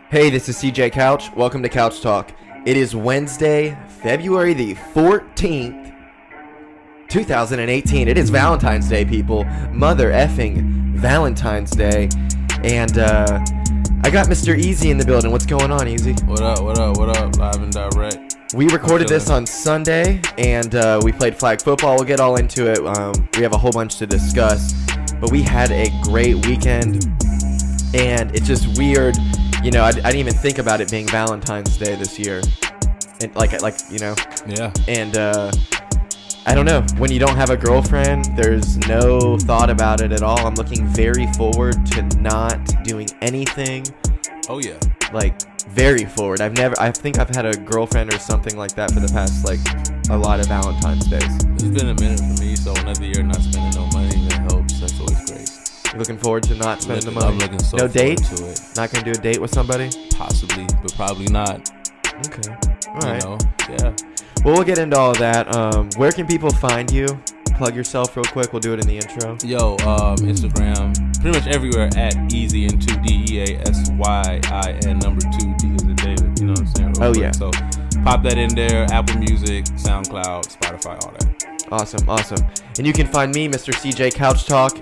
Hey, this is CJ Couch. Welcome to Couch Talk. It is Wednesday, February the 14th, 2018. It is Valentine's Day, people. Mother effing Valentine's Day. And I got Mr. Easy in the building. What's going on, Easy? What up? Live and direct. We recorded this on Sunday, and we played flag football. We'll get all into it. We have a whole bunch to discuss. But we had a great weekend, and it's just weird. You know, I didn't even think about it being Valentine's Day this year. And like you know. Yeah. And I don't know. When you don't have a girlfriend, there's no thought about it at all. I'm looking very forward to not doing anything. Oh yeah. Like very forward. I think I've had a girlfriend or something like that for the past like a lot of Valentine's days. It's been a minute for me, so another year not spending no money, that helps. That's always great. You're looking forward to not spending the money. I'm looking so no forward date? to it. Not gonna do a date with somebody? Possibly, but probably not. Okay. All right. You know? Yeah. Well, we'll get into all of that. Where can people find you? Plug yourself real quick. We'll do it in the intro. Yo, Instagram, pretty much everywhere at Easy and 2 DEASYIN number 2 D as in David. You know what I'm saying? Oh yeah. So pop that in there. Apple Music, SoundCloud, Spotify, all that. Awesome. And you can find me, Mr. CJ Couch Talk,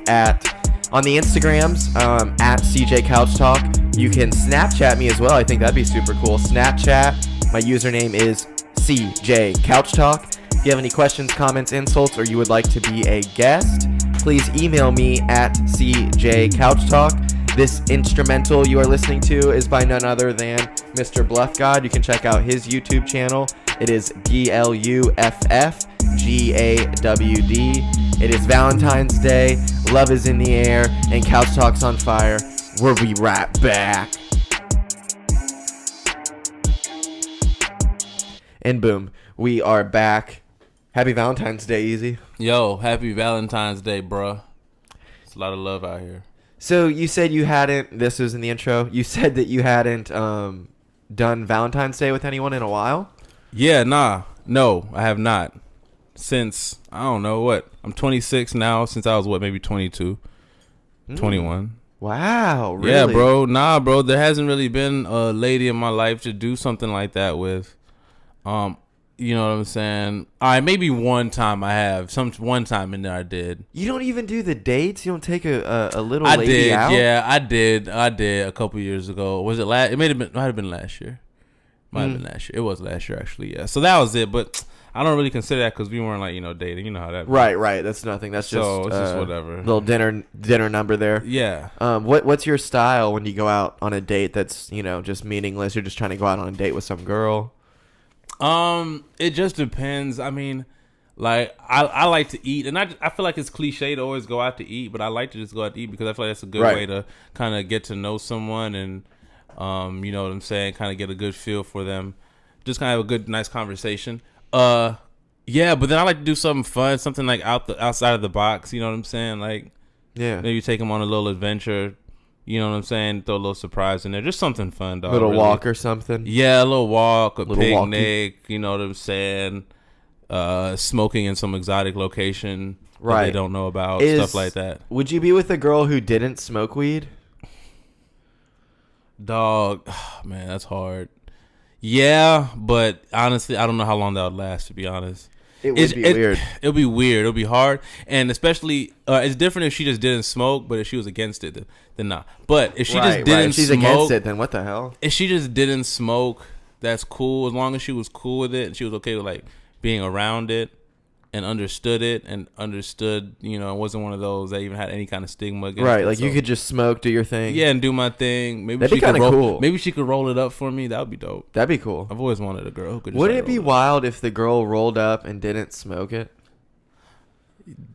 on the Instagrams, at CJ Couch Talk. You can Snapchat me as well. I think that'd be super cool. Snapchat, my username is CJ Couch Talk. If you have any questions, comments, insults, or you would like to be a guest, please email me at CJ Couch Talk. This instrumental you are listening to is by none other than Mr. Bluff God. You can check out his YouTube channel. It is BLUFFGAWD. It is Valentine's Day. Love is in the air, and Couch Talk's on fire. We'll be right back. And boom, we are back. Happy Valentine's Day, Easy. Yo, happy Valentine's Day, bruh. It's a lot of love out here. So you said you hadn't, this was in the intro, you said that you hadn't done Valentine's Day with anyone in a while? Yeah, no, I have not. Since, I don't know what, I'm 26 now, since I was maybe 22, 21. Wow, really? Yeah, bro, there hasn't really been a lady in my life to do something like that with. You know what I'm saying? All right, maybe one time I have. One time in there I did. You don't even do the dates? You don't take a little lady out? Yeah, I did a couple years ago. Was it last? It might have been last year. Might have been last year. It was last year, actually, yeah. So that was it, but I don't really consider that because we weren't, like, dating. You know how that Right. That's nothing. That's just, so it's just whatever. Little dinner number there. Yeah. What's your style when you go out on a date that's, just meaningless? You're just trying to go out on a date with some girl? It just depends. I mean, like, I like to eat, and I feel like it's cliche to always go out to eat, but I like to just go out to eat because I feel like that's a good way to kind of get to know someone and, you know what I'm saying, kind of get a good feel for them. Just kind of have a good, nice conversation. Yeah, but then I like to do something fun, something like outside of the box, you know what I'm saying? Like, yeah, maybe take them on a little adventure. You know what I'm saying? Throw a little surprise in there. Just something fun, dog. Little walk or something? Yeah, a little walk, a little picnic, walkie. You know what I'm saying? Smoking in some exotic location that they don't know about, stuff like that. Would you be with a girl who didn't smoke weed? Dog, man, that's hard. Yeah, but honestly, I don't know how long that would last, to be honest. It would be weird. It'll be weird. It'll be hard. And especially, it's different if she just didn't smoke, but if she was against it, then not. But if she just didn't if she's smoke, against it, then what the hell? If she just didn't smoke, that's cool. As long as she was cool with it and she was okay with, like, being around it and understood it and understood, it wasn't one of those that even had any kind of stigma against it. Like, you could just smoke, do your thing. Yeah, and do my thing. Maybe that'd be kind of cool. Maybe she could roll it up for me. That would be dope. That'd be cool. I've always wanted a girl who could just Wouldn't it be wild if the girl rolled up and didn't smoke it?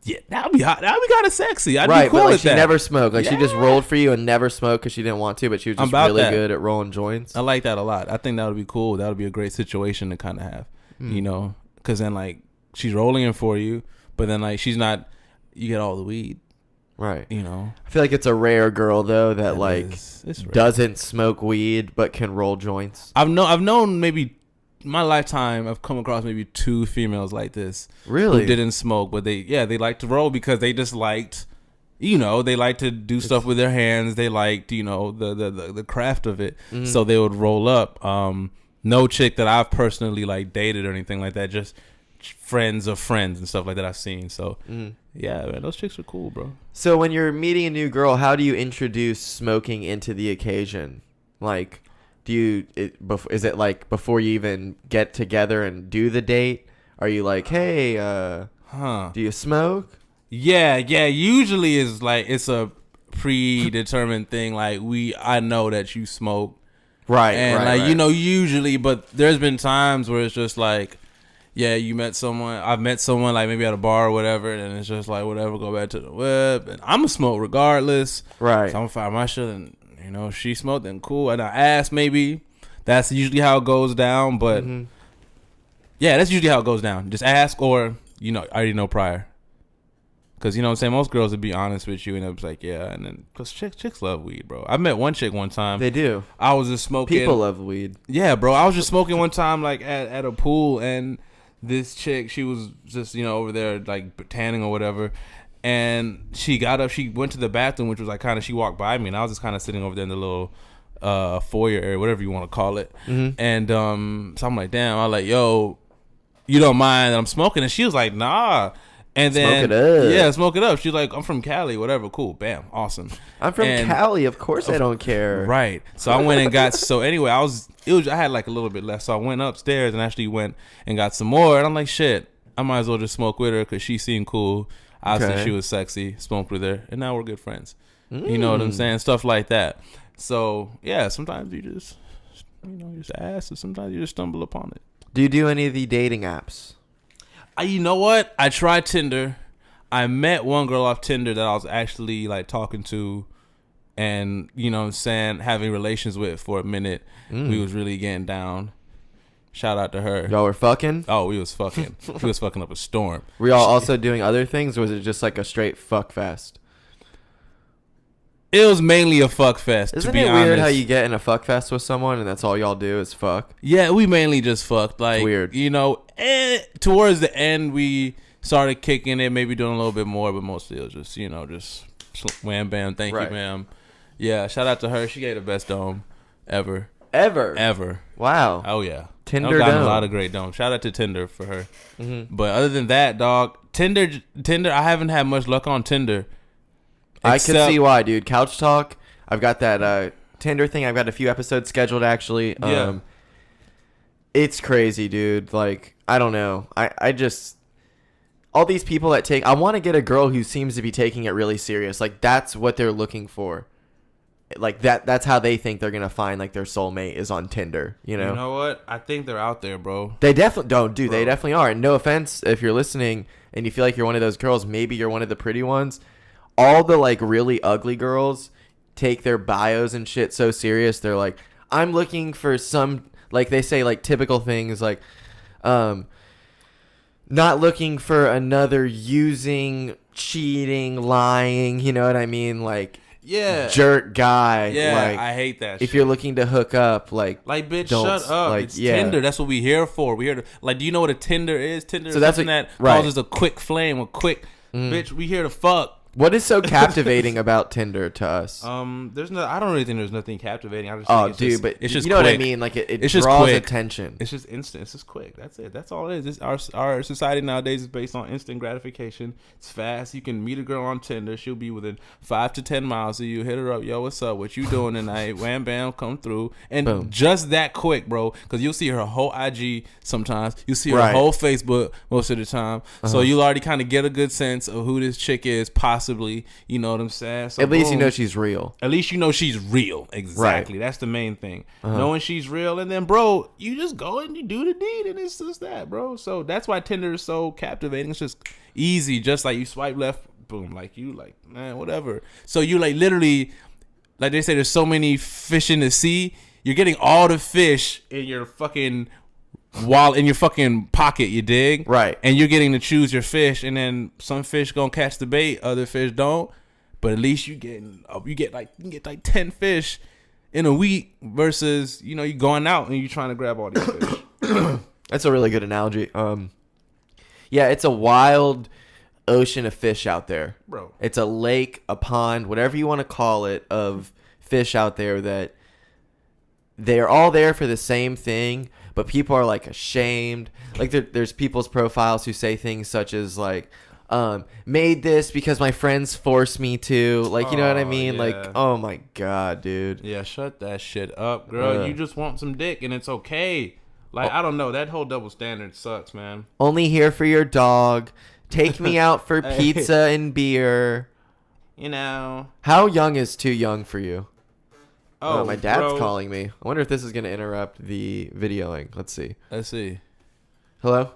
Yeah, that'd be hot. That'd be kind of sexy. I'd be cool but like with she that. never smoked. Like, she just rolled for you and never smoked because she didn't want to, but she was just really good at rolling joints. I like that a lot. I think that would be cool. That would be a great situation to kind of have, because then, like, she's rolling in for you, but then, like, she's not, you get all the weed. Right. I feel like it's a rare girl, though, that it's doesn't smoke weed but can roll joints. I've known maybe in my lifetime, I've come across maybe 2 females like this. Really? Who didn't smoke, but they like to roll because they just liked they like to do stuff with their hands. They liked, the craft of it. So they would roll up. No chick that I've personally like dated or anything like that. Just friends of friends and stuff like that I've seen. So yeah, man, those chicks are cool, bro. So when you're meeting a new girl, how do you introduce smoking into the occasion? Like, is it like before you even get together and do the date? Are you like, hey, do you smoke? Yeah. Usually it's like it's a predetermined thing. Like I know that you smoke, right? And right. Usually, but there's been times where it's just like, yeah, I've met someone like maybe at a bar or whatever, and it's just like whatever, go back to the web, and I'm gonna smoke regardless, right? So I'm gonna find my shit, and if she smoked, then cool, and I ask maybe. That's usually how it goes down, but yeah, that's usually how it goes down. Just ask, or I already know prior. Because, what I'm saying, most girls would be honest with you, and it's like, yeah, and then, because chicks love weed, bro. I met one chick one time. They do. I was just smoking. People love weed. Yeah, bro. I was just smoking one time, like, at a pool, and this chick, she was just, over there, like, tanning or whatever, and she got up, she went to the bathroom, which was, like, she walked by me, and I was just kind of sitting over there in the little foyer area, whatever you want to call it, and so I'm like, damn, I'm like, yo, you don't mind that I'm smoking? And she was like, nah. And then, smoke it up. Yeah, smoke it up. She's like, I'm from Cali, whatever. Cool, bam, awesome. I'm from Cali, of course I don't care. Right. So I went and got. So anyway, I had like a little bit left, so I went upstairs and actually went and got some more. And I'm like, shit, I might as well just smoke with her because she seemed cool. Obviously, she was sexy. Smoked with her, and now we're good friends. You know what I'm saying? Stuff like that. So yeah, sometimes you just just ask, and sometimes you just stumble upon it. Do you do any of the dating apps? You know what? I tried Tinder. I met one girl off Tinder that I was actually like talking to and, having relations with for a minute. We was really getting down. Shout out to her. Y'all were fucking? Oh, we was fucking. We was fucking up a storm. Were y'all also doing other things, or was it just like a straight fuck fest? It was mainly a fuck fest. Isn't to be it weird honest. how you get in a fuck fest with someone and that's all y'all do is fuck? Yeah, we mainly just fucked. Like, it's weird. Towards the end, we started kicking it, maybe doing a little bit more, but mostly it was just, just wham bam, thank you, ma'am. Yeah, shout out to her. She gave the best dome ever. Ever. Wow. Oh, yeah. Tinder I've gotten dome. a lot of great domes. Shout out to Tinder for her. But other than that, dog, Tinder, I haven't had much luck on Tinder. I can see why, dude. Couch Talk. I've got that Tinder thing. I've got a few episodes scheduled, actually. Yeah. It's crazy, dude. Like, I don't know. I just... All these people that take... I want to get a girl who seems to be taking it really serious. Like, that's what they're looking for. Like, that's how they think they're going to find, like, their soulmate is on Tinder, You know what? I think they're out there, bro. They definitely... Don't, dude. They definitely are. And no offense if you're listening and you feel like you're one of those girls. Maybe you're one of the pretty ones. All the, like, really ugly girls take their bios and shit so serious. They're like, I'm looking for some, like, they say, like, typical things, like, not looking for another using, cheating, lying, you know what I mean? Like, jerk guy. Yeah, like, I hate that shit. If you're looking to hook up, like bitch, shut up. Like, it's Tinder. That's what we here for. We here to, like, do you know what a Tinder is? Tinder is something that causes a quick flame, bitch, we here to fuck. What is so captivating about Tinder to us? I don't really think there's nothing captivating. I just think it's just you know quick. what I mean? Like it it's draws just attention. It's just instant. It's just quick. That's it. That's all it is. Our society nowadays is based on instant gratification. It's fast. You can meet a girl on Tinder. She'll be within 5 to 10 miles of you. Hit her up. Yo, what's up? What you doing tonight? Wham, bam, come through. And boom. Just that quick, bro. Because you'll see her whole IG sometimes. You see her whole Facebook most of the time. So you'll already kind of get a good sense of who this chick is, possibly. You know what I'm saying? So at least you know she's real. At least you know she's real. Exactly. That's the main thing. Knowing she's real. And then, bro, you just go and you do the deed. And it's just that, bro. So that's why Tinder is so captivating. It's just easy. Just like you swipe left, boom. Like you like, man, whatever. So you like literally, like they say, there's so many fish in the sea. You're getting all the fish in your fucking in your fucking pocket, you dig? Right. And you're getting to choose your fish. And then some fish gonna catch the bait. Other fish don't. But at least you get like 10 fish in a week versus, you going out and you trying to grab all these fish. That's a really good analogy. Yeah, it's a wild ocean of fish out there. Bro. It's a lake, a pond, whatever you want to call it, of fish out there that they're all there for the same thing, but people are like ashamed. Like there's people's profiles who say things such as like, made this because my friends forced me to. Like, you know what I mean? Yeah. Like, oh my God, dude. Yeah, shut that shit up, girl. You just want some dick and it's okay. Like, I don't know. That whole double standard sucks, man. Only here for your dog. Take me out for pizza and beer. You know. How young is too young for you? Oh, my dad's bro. calling me. I wonder if this is going to interrupt the videoing. Let's see. Let's see. Hello?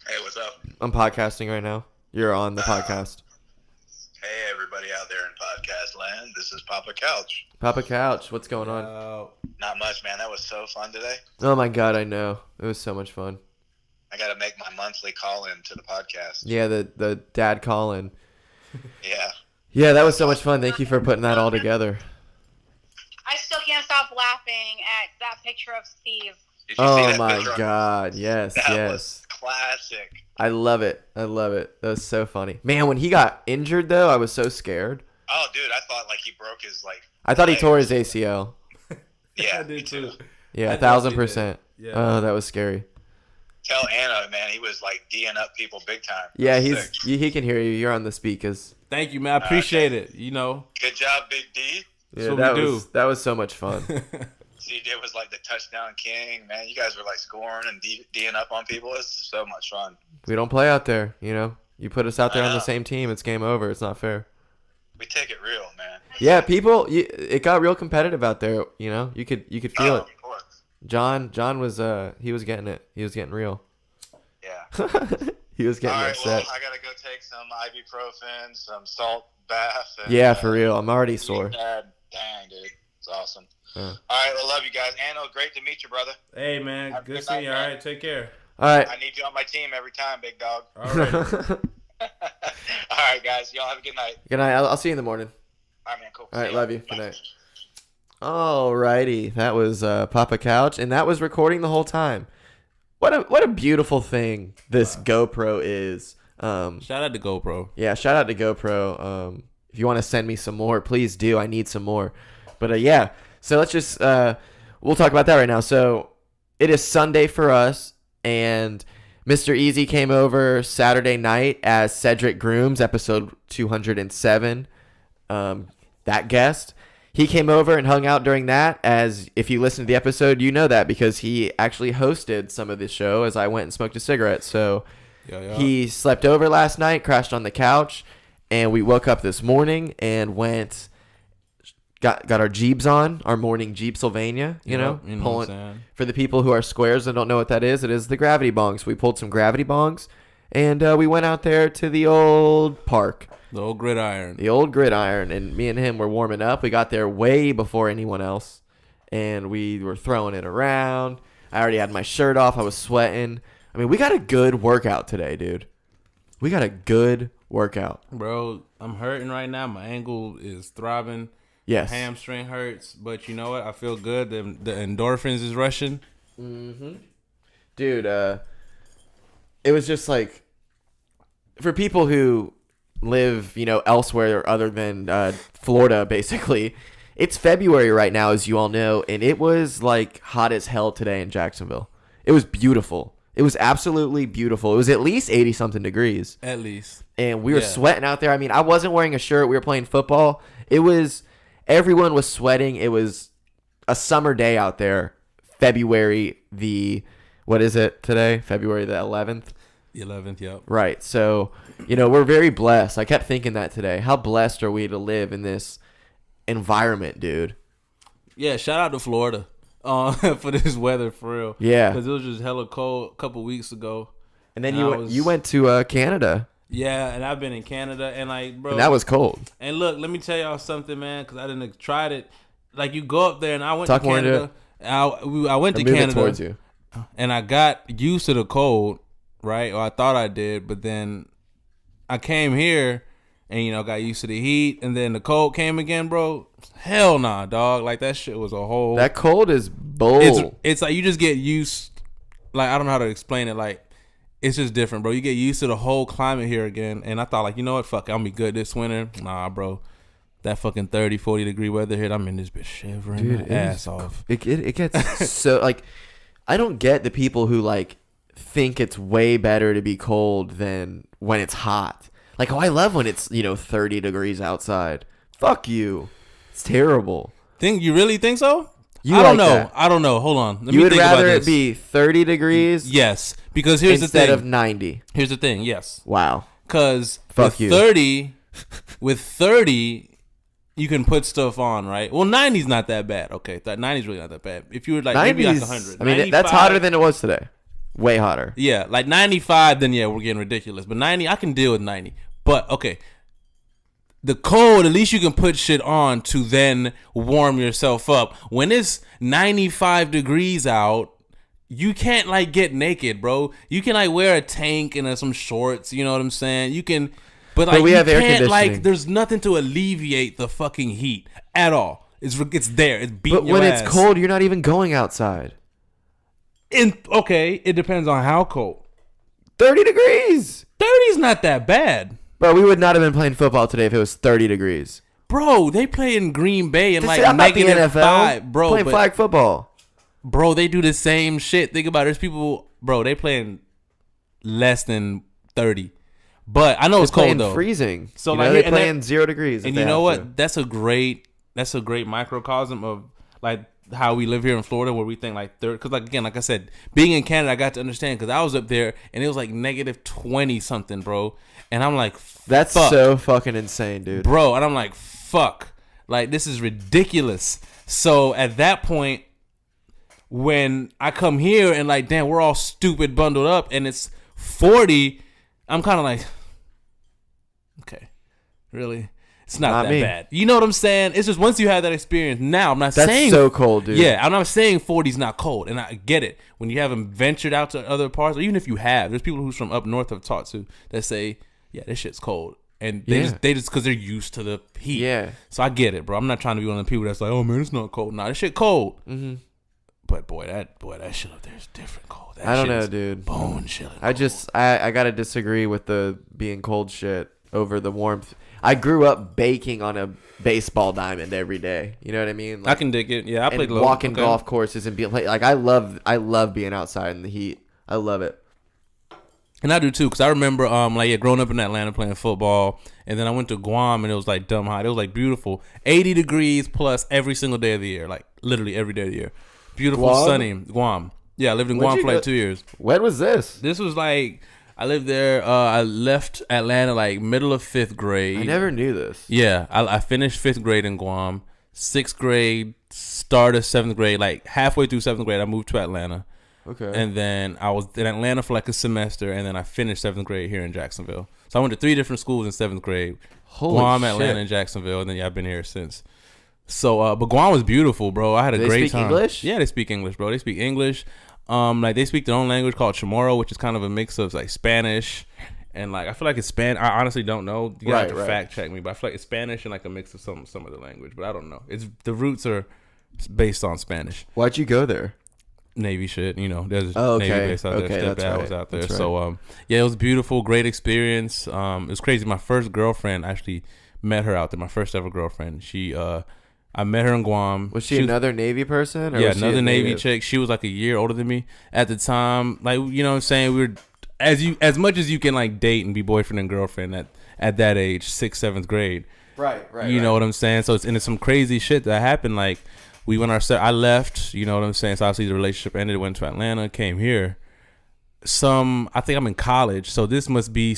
Hey, what's up? I'm podcasting right now. You're on the podcast. Hey, everybody out there in podcast land. This is Papa Couch. Papa Couch, what's going on? Not much, man. That was so fun today. Oh my God, I know. It was so much fun. I got to make my monthly call-in to the podcast. Yeah, the dad call-in. Yeah. Yeah, that was so much fun. Thank you for putting that all together. I still can't stop laughing at that picture of Steve. Did you see Oh that my picture? God, yes, That yes. was classic. I love it. I love it. That was so funny. Man, when he got injured, though, I was so scared. Oh, dude, I thought like he broke his like. I thought he leg. tore his ACL. Yeah, I me did too. too. Yeah, I 1,000%. did. Yeah. Oh, that was scary. Tell Anna, man, he was like D'ing up people big time. Yeah, Sick. he can hear you. You're on the speakers. Thank you, man. I appreciate it. You know. Good job, Big D. That's Yeah, what we do. that was so much fun. CJ was like the touchdown king, man. You guys were like scoring and D'ing up on people. It's so much fun. We don't play out there, you know. You put us out there I on the know. same team, it's game over. It's not fair. We take it real, man. Yeah, it got real competitive out there. You know, you could feel it. Of course. John was he was getting it. He was getting real. Yeah. He was getting All right, upset. well, I gotta go take some ibuprofen, some salt bath. And, Yeah, for real. I'm already sore. Dang, dude, it's awesome. Uh. All right, well, love you guys. Anno, great to meet you, brother. Hey, man. Have a Good good seeing night, you. All man. right. Take care. All right. I need you on my team every time, big dog. All right. All right, guys, y'all have a good night. Good night. I'll see you in the morning. All right, man, cool. All right, See ya. love you. Good Bye. night. Alrighty, that was Papa Couch, and that was recording the whole time. What a beautiful thing this GoPro is. Shout out to GoPro. Yeah, shout out to GoPro. If you want to send me some more, please do. I need some more. But yeah, so let's just we'll talk about that right now. So it is Sunday for us, and Mr. Easy came over Saturday night as Cedric Grooms, episode 207. That guest. He came over and hung out during that, as if you listen to the episode, you know that because he actually hosted some of the show as I went and smoked a cigarette. So Yeah. he slept over last night, crashed on the couch, and we woke up this morning and got our Jeeps on, our morning Jeep Sylvania, you know what I'm pulling. saying? For the people who are squares and don't know what that is, it is the gravity bongs. We pulled some gravity bongs, and we went out there to the old park. The old gridiron. The old gridiron, and me and him were warming up. We got there way before anyone else, and we were throwing it around. I already had my shirt off. I was sweating. I mean, we got a good workout today, dude. We got a good workout. Bro, I'm hurting right now. My ankle is throbbing. Yes. My hamstring hurts, but you know what? I feel good. The endorphins is rushing. Dude, it was just like, for people who live, you know, elsewhere other than Florida, basically, it's February right now, as you all know, and it was like hot as hell today in Jacksonville. It was beautiful. It was absolutely beautiful. It was at least 80 something degrees, At least. and we were Yeah. sweating out there. I mean, I wasn't wearing a shirt. We were playing football. Everyone was sweating. It was a summer day out there. February what is it today? February the 11th. 11th, yep. Right. So, you know, we're very blessed. I kept thinking that today. How blessed are we to live in this environment, dude? Yeah, shout out to Florida for this weather, for real. Yeah. Because it was just hella cold a couple weeks ago. And then And you went to Canada, Yeah, and I've been in Canada, and like, bro. and that was cold. And look, let me tell y'all something, man, because I didn't tried it. Like, you go up there, and I went Talk to more into Canada. I went Or to move it Canada, towards you. and I got used to the cold, right? Or I thought I did, but then I came here, and, you know, got used to the heat, and then the cold came again, bro. Hell nah, dog. Like, that shit was a whole... That cold is bull. It's like you just get used... Like, I don't know how to explain it. Like, it's just different, bro. You get used to the whole climate here again. And I thought, like, you know what? Fuck, I'll be good this winter. Nah, bro. That fucking 30, 40 degree weather hit, I'm in this bitch shivering my ass off. It gets so, like, I don't get the people who, like, think it's way better to be cold than when it's hot. Like, oh, I love when it's, 30 degrees outside. Fuck you. It's terrible. You really think so? You I don't like know. that. I don't know. Hold on. Let You me would think about rather this. it be 30 degrees Yes, because here's the instead thing. of 90. Here's the thing. Yes. Wow. Because Fuck with you. 30, you can put stuff on, right? Well, 90's not that bad. Okay, that 90's really not that bad. If you were like maybe like 100. I mean, that's hotter than it was today. Way hotter. Yeah, like 95, then yeah, we're getting ridiculous. But 90, I can deal with 90. But okay, the cold, at least you can put shit on to then warm yourself up. When it's 95 degrees out, you can't like get naked, bro. You can like wear a tank and some shorts. You know what I'm saying? You can, but like we you have air can't like. conditioning. There's nothing to alleviate the fucking heat at all. It's there. It's beating But your when ass. it's cold, you're not even going outside. Okay, it depends on how cold. 30 degrees. 30's not that bad. Bro, we would not have been playing football today if it was 30 degrees. Bro, they play in Green Bay and like I'm not the negative NFL. 5, bro. Playing flag football. Bro, they do the same shit. Think about it. There's people, bro, they playing less than 30. But I know it's cold though. Freezing. So you like know, here- they and playing that- 0 degrees. And you know what? That's a great microcosm of like how we live here in Florida, where we think like 30. Because like again, like I said, being in Canada, I got to understand because I was up there and it was like negative 20 something, bro. And I'm like, That's fuck. so fucking insane, dude. Bro, and I'm like, fuck. Like, this is ridiculous. So at that point, when I come here and like, damn, we're all stupid bundled up and it's 40, I'm kind of like, okay, really? It's not that me. bad. You know what I'm saying? It's just once you have that experience, now I'm not That's saying. so cold, dude. Yeah, I'm not saying 40's not cold. And I get it. When you haven't ventured out to other parts, or even if you have, there's people who's from up north have taught to that say, yeah, this shit's cold. And they just because they're used to the heat. Yeah. So I get it, bro. I'm not trying to be one of the people that's like, oh man, it's not cold. Nah, this shit cold. Mm-hmm. But boy, that shit up there is different cold. That I don't shit know, is dude. Bone chilling. I gotta disagree with the being cold shit over the warmth. I grew up baking on a baseball diamond every day. You know what I mean? I can dig it. Yeah, I played walking golf courses and being like I love being outside in the heat. I love it. And I do too, because I remember growing up in Atlanta playing football, and then I went to Guam and it was like dumb hot. It was like beautiful, 80 degrees plus every single day of the year, like literally every day of the year. Beautiful, Guam? sunny Guam. Yeah, I lived in Where'd Guam you for like go- 2 years. When was this? This was like I lived there. I left Atlanta like middle of 5th grade. I never knew this. Yeah, I finished 5th grade in Guam. 6th grade, start of 7th grade, like halfway through 7th grade, I moved to Atlanta. Okay. And then I was in Atlanta for like a semester, and then I finished 7th grade here in Jacksonville. So I went to 3 different schools in 7th grade. Holy Guam, shit. Atlanta, and Jacksonville, and then I've been here since. So, but Guam was beautiful, bro. I had a Do they great speak time. English? Yeah, they speak English, bro. They speak English. Like they speak their own language called Chamorro, which is kind of a mix of like Spanish and like I feel like it's Spanish. I honestly don't know. You have to fact check me, but I feel like it's Spanish and like a mix of some other language, but I don't know. It's the roots are based on Spanish. Why'd you go there? Navy shit, you know. There's Oh, Navy okay. base out Okay, there. that's Stepdad right. was out there. That's So yeah, it was beautiful, great experience. It was crazy. My first girlfriend, I actually met her out there. My first ever girlfriend. I met her in Guam. Was she another Navy person? Or Yeah, was she another a Navy native? chick. She was like a year older than me at the time. Like, you know what I'm saying? We were as much as you can like date and be boyfriend and girlfriend at that age, 6th, 7th grade. Right. You know what I'm saying? So it's some crazy shit that happened. Like we went I left, you know what I'm saying? So obviously the relationship ended, went to Atlanta, came here. I think I'm in college, so this must be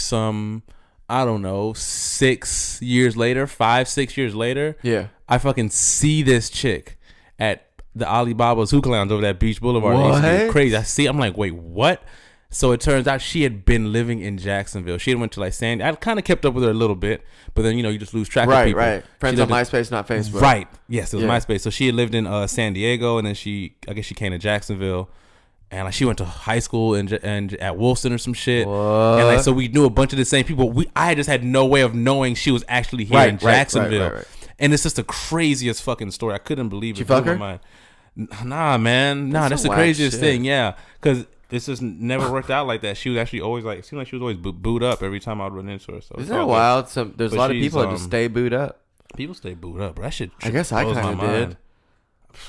I don't know, 6 years later, 5-6 years later. Yeah. I fucking see this chick at the Alibaba's hookah lounge over that Beach Boulevard. It used to be What? crazy. I'm like, wait, what? So it turns out she had been living in Jacksonville. She had went to like I kind of kept up with her a little bit, but then you just lose track of people. Right. Friends She on lived in- MySpace, not Facebook. Right. Yes, it was Yeah. MySpace. So she had lived in San Diego, and then I guess she came to Jacksonville, and like she went to high school and at Wilson or some shit. What? And like so we knew a bunch of the same people. I just had no way of knowing she was actually here in Jacksonville. Right. And it's just the craziest fucking story. I couldn't believe it. Did you fuck Blew her? my mind. Nah, man. Nah, That's that's some the whack craziest shit. thing. Yeah, because it's just never worked out like that. She was actually always like, it seemed like she was always booed up every time I would run into her. So isn't that wild? There's a lot of people that just stay booed up. People stay booed up, bro. That shit. I guess I kind of did.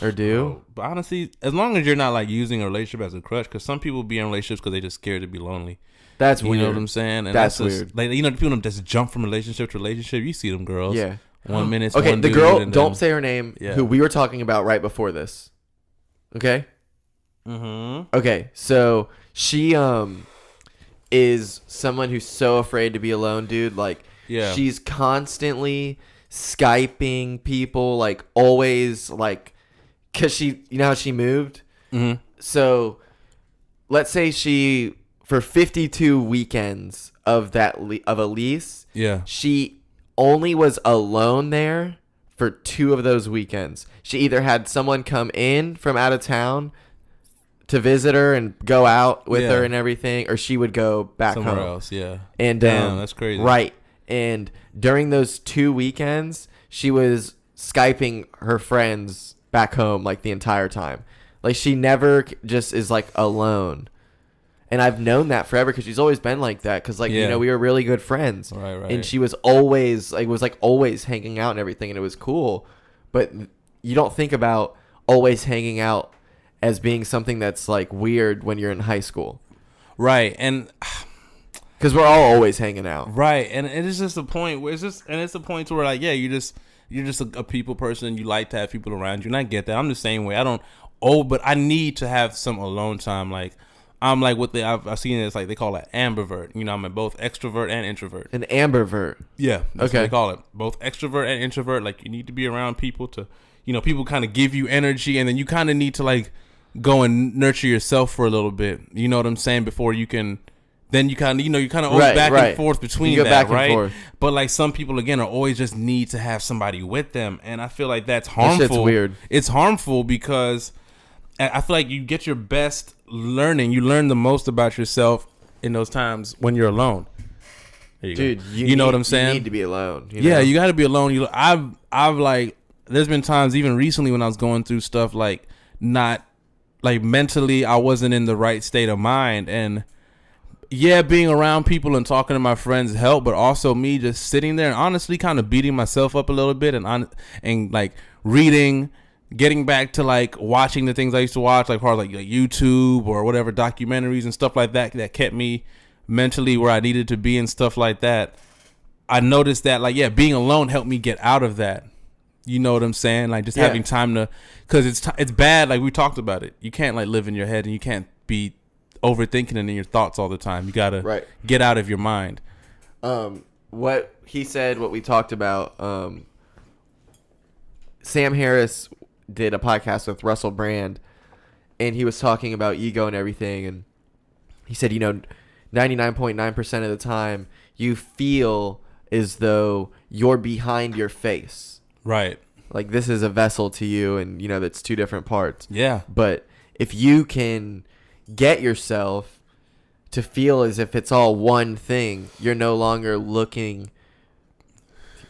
Or do. But honestly, as long as you're not like using a relationship as a crutch, because some people be in relationships because they just scared to be lonely. That's weird. You know what I'm saying? And that's just, weird. Like, you know, the people that just jump from relationship to relationship. You see them girls. Yeah. 1 minute. Okay, one the dude, girl. and Don't then, say her name. Yeah. Who we were talking about right before this. Okay. Mm-hmm. Okay, so she is someone who's so afraid to be alone, dude. Like, Yeah. she's constantly Skyping people, like always, like, cause she, you know how she moved. Mm-hmm. So, let's say she for 52 weekends of of a lease. Yeah. She only was alone there for 2 of those weekends. She either had someone come in from out of town to visit her and go out with Yeah. her and everything, or she would go back Somewhere home. else. Yeah. And Damn, that's crazy. Right. And during those 2 weekends, she was Skyping her friends back home like the entire time. Like, she never just is like alone. And I've known that forever because she's always been like that. Because, like, you know, we were really good friends. Right. And she was always always hanging out and everything. And it was cool. But you don't think about always hanging out as being something that's like weird when you're in high school. Right. And because we're all always hanging out. Right. And it's just a point where it's a point to where, like, yeah, you're just a people person. You like to have people around you. And I get that. I'm the same way. But I need to have some alone time. Like, I'm like I've seen it. It's like they call it ambivert. You know, I'm both extrovert and introvert. An ambivert. Yeah, that's okay. what they call it. Both extrovert and introvert. Like, you need to be around people to, you know, people kind of give you energy, and then you kind of need to like go and nurture yourself for a little bit. You know what I'm saying? Before you can, then you kind of, you know, you kind of always back and forth between you go that, back right? And forth. But like some people again are always just need to have somebody with them, and I feel like that's harmful. That shit's weird. It's harmful because I feel like you get your best learning. You learn the most about yourself in those times when you're alone. Dude, you know what I'm saying? You need to be alone. You yeah, know? you got to be alone. I've like, there's been times even recently when I was going through stuff like not like mentally, I wasn't in the right state of mind, and yeah, being around people and talking to my friends helped, but also me just sitting there and honestly kind of beating myself up a little bit and like reading. Getting back to like watching the things I used to watch, like part of like YouTube or whatever, documentaries and stuff like that kept me mentally where I needed to be and stuff like that. I noticed that like, yeah, being alone helped me get out of that. You know what I'm saying? Like just having time to, cause it's bad. Like we talked about it. You can't like live in your head and you can't be overthinking it in your thoughts all the time. You gotta get out of your mind. What he said, what we talked about, Sam Harris did a podcast with Russell Brand, and he was talking about ego and everything, and he said, you know, 99.9% of the time you feel as though you're behind your face. Right. Like this is a vessel to you, and you know that's 2 different parts. Yeah. But if you can get yourself to feel as if it's all one thing, you're no longer looking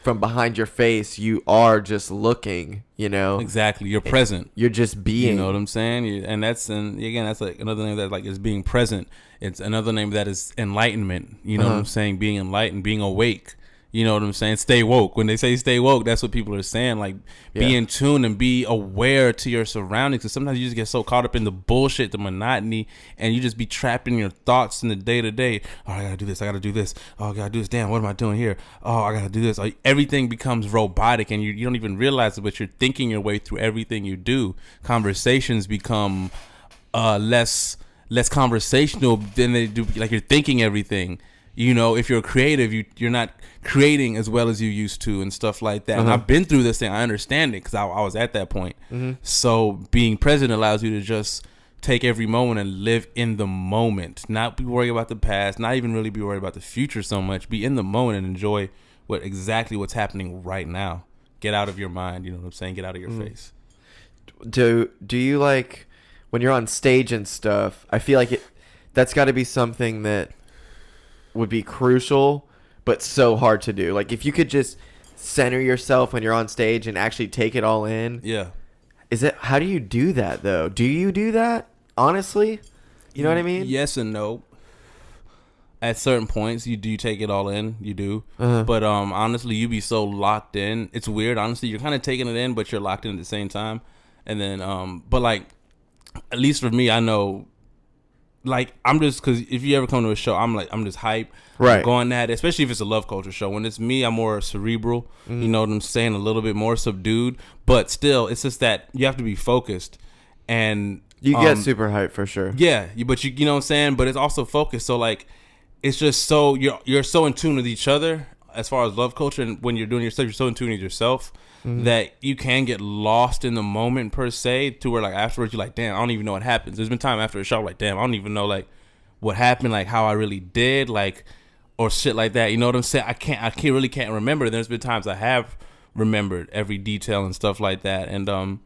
from behind your face. You are just looking, you know. Exactly. You're present. You're just being. You know what I'm saying? And again, that's like another name that like is being present. It's another name that is enlightenment. You know what I'm saying? Being enlightened, being awake. You know what I'm saying? Stay woke. When they say stay woke, that's what people are saying. Like, be in tune and be aware to your surroundings. Because sometimes you just get so caught up in the bullshit, the monotony, and you just be trapped in your thoughts in the day to day. Oh, I gotta do this. I gotta do this. Oh, I gotta do this. Damn, what am I doing here? Oh, I gotta do this. Like, everything becomes robotic, and you don't even realize it, but you're thinking your way through everything you do. Conversations become less conversational than they do. Like, you're thinking everything. You know, if you're creative, you're not creating as well as you used to and stuff like that. And I've been through this thing. I understand it because I was at that point. So being present allows you to just take every moment and live in the moment. Not be worried about the past. Not even really be worried about the future so much. Be in the moment and enjoy what's happening right now. Get out of your mind. You know what I'm saying? Get out of your face. Do you like when you're on stage and stuff? I feel like that's got to be something that would be crucial, but so hard to do. Like if you could just center yourself when you're on stage and actually take it all in. Yeah. How do you do that though? Do you do that? Honestly? You know what I mean? Yes and no. At certain points, you take it all in. You do. Uh-huh. But honestly, you be so locked in. It's weird. Honestly, you're kind of taking it in, but you're locked in at the same time. And then, but like, at least for me, I know, like, I'm just, because if you ever come to a show, I'm just hype. Right. I'm going at it, especially if it's a love culture show. When it's me, I'm more cerebral. You know what I'm saying? A little bit more subdued. But still, it's just that you have to be focused. And you get super hype for sure. Yeah, but you know what I'm saying? But it's also focused. So, like, it's just so you're so in tune with each other as far as love culture, and when you're doing your stuff, you're so in tune with yourself that you can get lost in the moment per se, to where like afterwards you're like, damn, I don't even know what happens. There's been time after a show like, damn, I don't even know like what happened, like how I really did, like, or shit like that. You know what I'm saying? I really can't remember. There's been times I have remembered every detail and stuff like that, and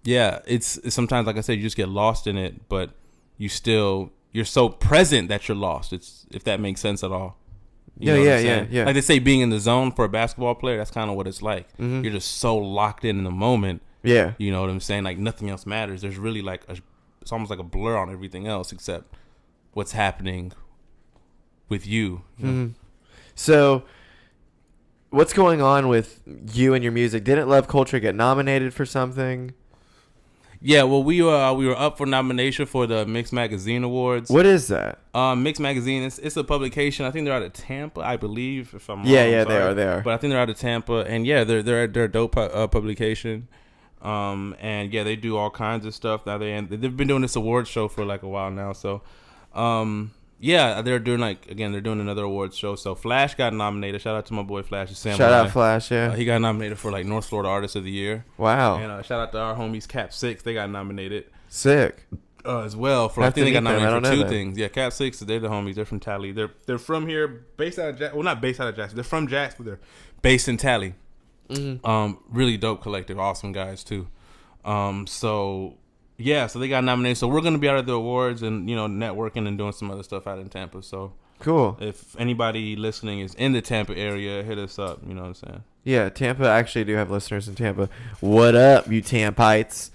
yeah, it's sometimes, like I said, you just get lost in it, but you're so present that you're lost. It's, if that makes sense at all. You know what I'm saying? Yeah. Like they say, being in the zone for a basketball player, that's kind of what it's like. You're just so locked in the moment. Yeah. You know what I'm saying? Like nothing else matters. There's really like it's almost like a blur on everything else except what's happening with you. You know? So, what's going on with you and your music? Didn't Love Culture get nominated for something? Yeah, well, we were up for nomination for the Mix Magazine Awards. What is that? Mix Magazine, it's a publication. I think they're out of Tampa, I believe, if I'm wrong. Yeah, they are. But I think they're out of Tampa, and yeah, they're a dope publication. And yeah, they do all kinds of stuff. Now they've been doing this award show for like a while now. So, yeah, they're doing another awards show. So Flash got nominated. Shout out to my boy Flash. Shout out Flash, yeah. He got nominated for like North Florida Artist of the Year. Wow. And shout out to our homies Cap 6. They got nominated. Sick. As well. For I think they got nominated for 2 things. Yeah, Cap 6, they're the homies. They're from Tally. They're from here, based out of not based out of Jacksonville. They're from Jacksonville. They're based in Tally. Really dope collective. Awesome guys too. So yeah, so they got nominated. So we're gonna be out at the awards and, you know, networking and doing some other stuff out in Tampa. So cool. If anybody listening is in the Tampa area, hit us up. You know what I'm saying? Yeah, Tampa. Actually, do have listeners in Tampa. What up, you Tampites?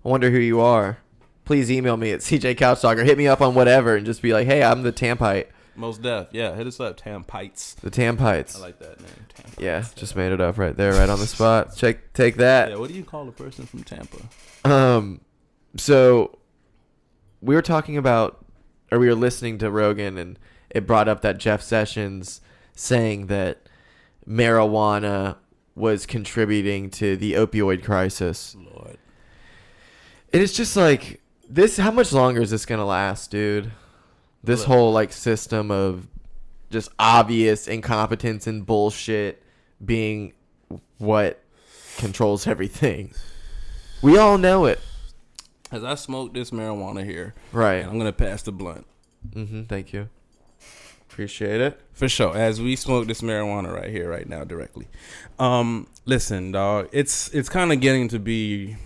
I wonder who you are. Please email me at CJ Couchtalk or hit me up on whatever and just be like, hey, I'm the Tampite. Most def. Yeah, hit us up, Tampites. The Tampites. I like that name. Tampites. Yeah, just made it up right there, right on the spot. Take that. Yeah, what do you call a person from Tampa? So we were talking about, or we were listening to Rogan, and it brought up that Jeff Sessions saying that marijuana was contributing to the opioid crisis. Lord. And it's just like, this, how much longer is this going to last, dude? This whole like system of just obvious incompetence and bullshit being what controls everything. We all know it. As I smoke this marijuana here, Right. and I'm going to pass the blunt. Thank you. Appreciate it. For sure. As we smoke this marijuana right here, right now, directly. Listen, dog, it's kind of getting to be...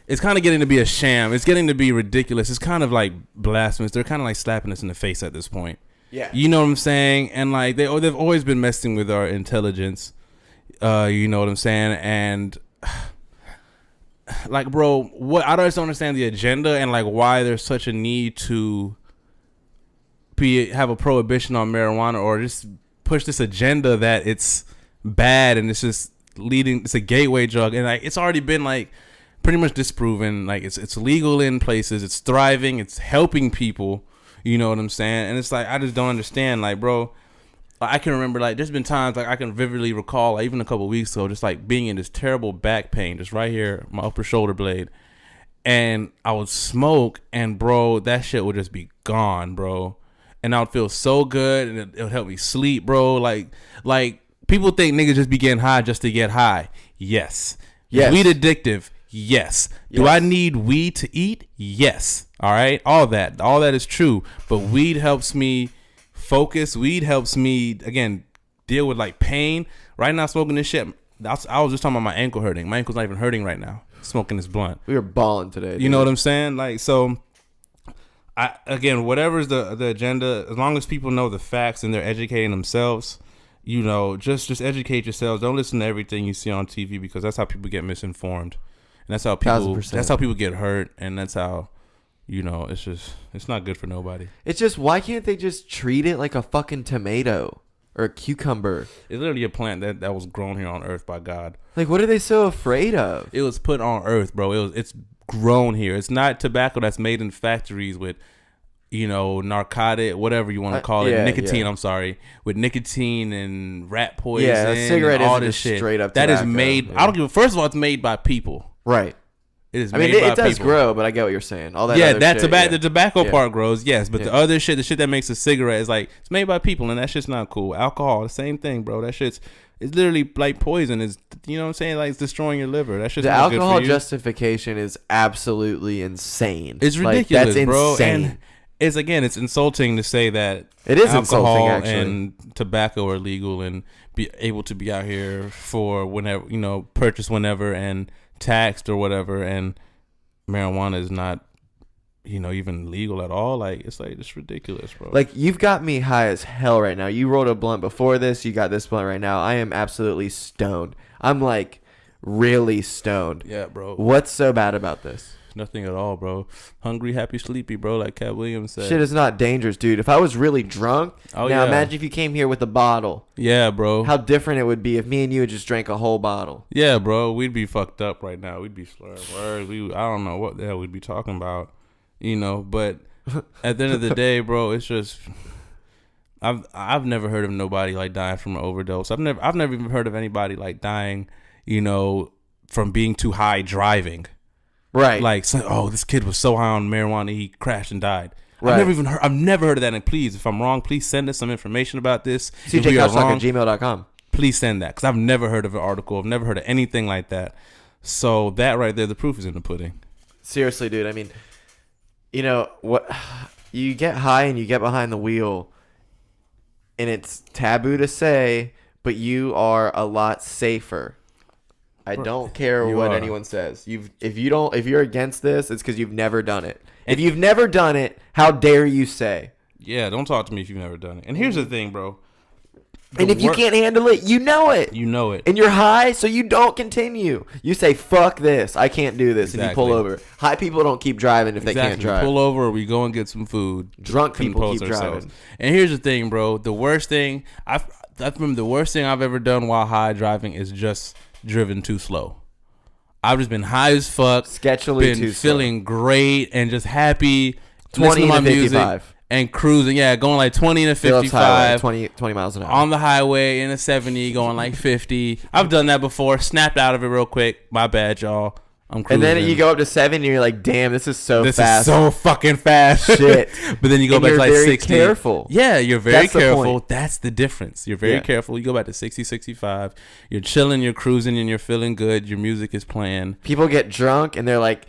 It's kind of getting to be a sham. It's getting to be ridiculous. It's kind of like blasphemous. They're kind of like slapping us in the face at this point. Yeah. You know what I'm saying? And like they've always been messing with our intelligence. You know what I'm saying? And like, bro, I just don't understand the agenda and like why there's such a need to have a prohibition on marijuana or just push this agenda that it's bad and it's just it's a gateway drug. And like it's already been like pretty much disproven. Like it's legal in places, it's thriving, it's helping people, you know what I'm saying? And it's like I just don't understand. Like, bro, I can remember like there's been times like I can vividly recall like, even a couple of weeks ago, just like being in this terrible back pain just right here, my upper shoulder blade, and I would smoke and bro, that shit would just be gone, bro, and I would feel so good and it would help me sleep, bro. Like people think niggas just be getting high just to get high. Yes. Weed addictive. Yes. Do I need weed to eat? Yes. All right. All that is true. But weed helps me focus. Weed helps me, again, deal with like pain. Right now, smoking this shit. I was just talking about my ankle hurting. My ankle's not even hurting right now. Smoking this blunt. We were balling today. Dude. You know what I'm saying? Like, so, whatever's the agenda, as long as people know the facts and they're educating themselves, you know, just educate yourselves. Don't listen to everything you see on TV because that's how people get misinformed. And that's how people 1000%. That's how people get hurt, and that's how You know, it's not good for nobody. It's just, why can't they just treat it like a fucking tomato or a cucumber? It's literally a plant that was grown here on Earth by God. Like, what are they so afraid of? It was put on Earth, bro. It's grown here. It's not tobacco that's made in factories with, you know, narcotic, whatever you want to call it, nicotine. Yeah. I'm sorry, with nicotine and rat poison. Yeah, a cigarette all isn't this just shit. straight up that tobacco. is made. Yeah. I don't give. First of all, it's made by people. Right. It is. I mean, it does grow, but I get what you're saying. All that. Yeah, other shit, the tobacco part grows, yes, but the other shit, the shit that makes a cigarette, is like it's made by people, and that shit's not cool. Alcohol, the same thing, bro. That shit's literally like poison. Is, you know what I'm saying? Like, it's destroying your liver. That shit's the not alcohol good for you. Justification is absolutely insane. It's ridiculous, that's bro. insane. And it's insulting to say that it is alcohol insulting, actually, and tobacco are legal and be able to be out here for whenever, you know, purchase whenever and taxed or whatever, and marijuana is not, you know, even legal at all. Like, it's ridiculous, bro. Like, you've got me high as hell right now. You rolled a blunt before this. You got this blunt right now. I am absolutely stoned. I'm like really stoned. Yeah, bro. What's so bad about this? Nothing at all, bro. Hungry, happy, sleepy, bro, like Cat Williams said. Shit is not dangerous, dude. If I was really drunk, imagine if you came here with a bottle. Yeah, bro. How different it would be if me and you had just drank a whole bottle. Yeah, bro. We'd be fucked up right now. We'd be slurring words. I don't know what the hell we'd be talking about, you know. But at the end of the day, bro, it's just I've never heard of nobody like dying from an overdose. I've never even heard of anybody like dying, you know, from being too high driving. Right. Like, this kid was so high on marijuana he crashed and died. Right. I've never heard of that. And please, if I'm wrong, please send us some information about this. CJCouchtalk@gmail.com. Please send that, because I've never heard of an article. I've never heard of anything like that. So that right there, the proof is in the pudding. Seriously, dude. I mean, you know what? You get high and you get behind the wheel, and it's taboo to say, but you are a lot safer. I don't care what anyone says. If you're against this, it's because you've never done it. If you've never done it, how dare you say? Yeah, don't talk to me if you've never done it. And here's the thing, bro. And if you can't handle it, you know it. You know it. And you're high, so you don't continue. You say, fuck this. I can't do this. Exactly. And you pull over. High people don't keep driving if they can't drive. Pull over, or we go and get some food. Drunk people keep driving. And here's the thing, bro. The worst thing, I remember the worst thing I've ever done while high driving is just driven too slow. I've just been high as fuck, sketchily too slow, feeling great and just happy, 20 to 55 and cruising. Yeah, going like 20 to 55, 20 miles an hour on the highway in a 70, going like 50. I've done that before. Snapped out of it real quick. My bad, y'all. I'm cruising. And then you go up to 70 and you're like, damn, this is so fast. This is so fucking fast. Shit. But then you go back to like 60. You're very careful. Yeah, you're very careful. That's the difference. You're very careful. You go back to 60, 65. You're chilling, you're cruising, and you're feeling good. Your music is playing. People get drunk and they're like,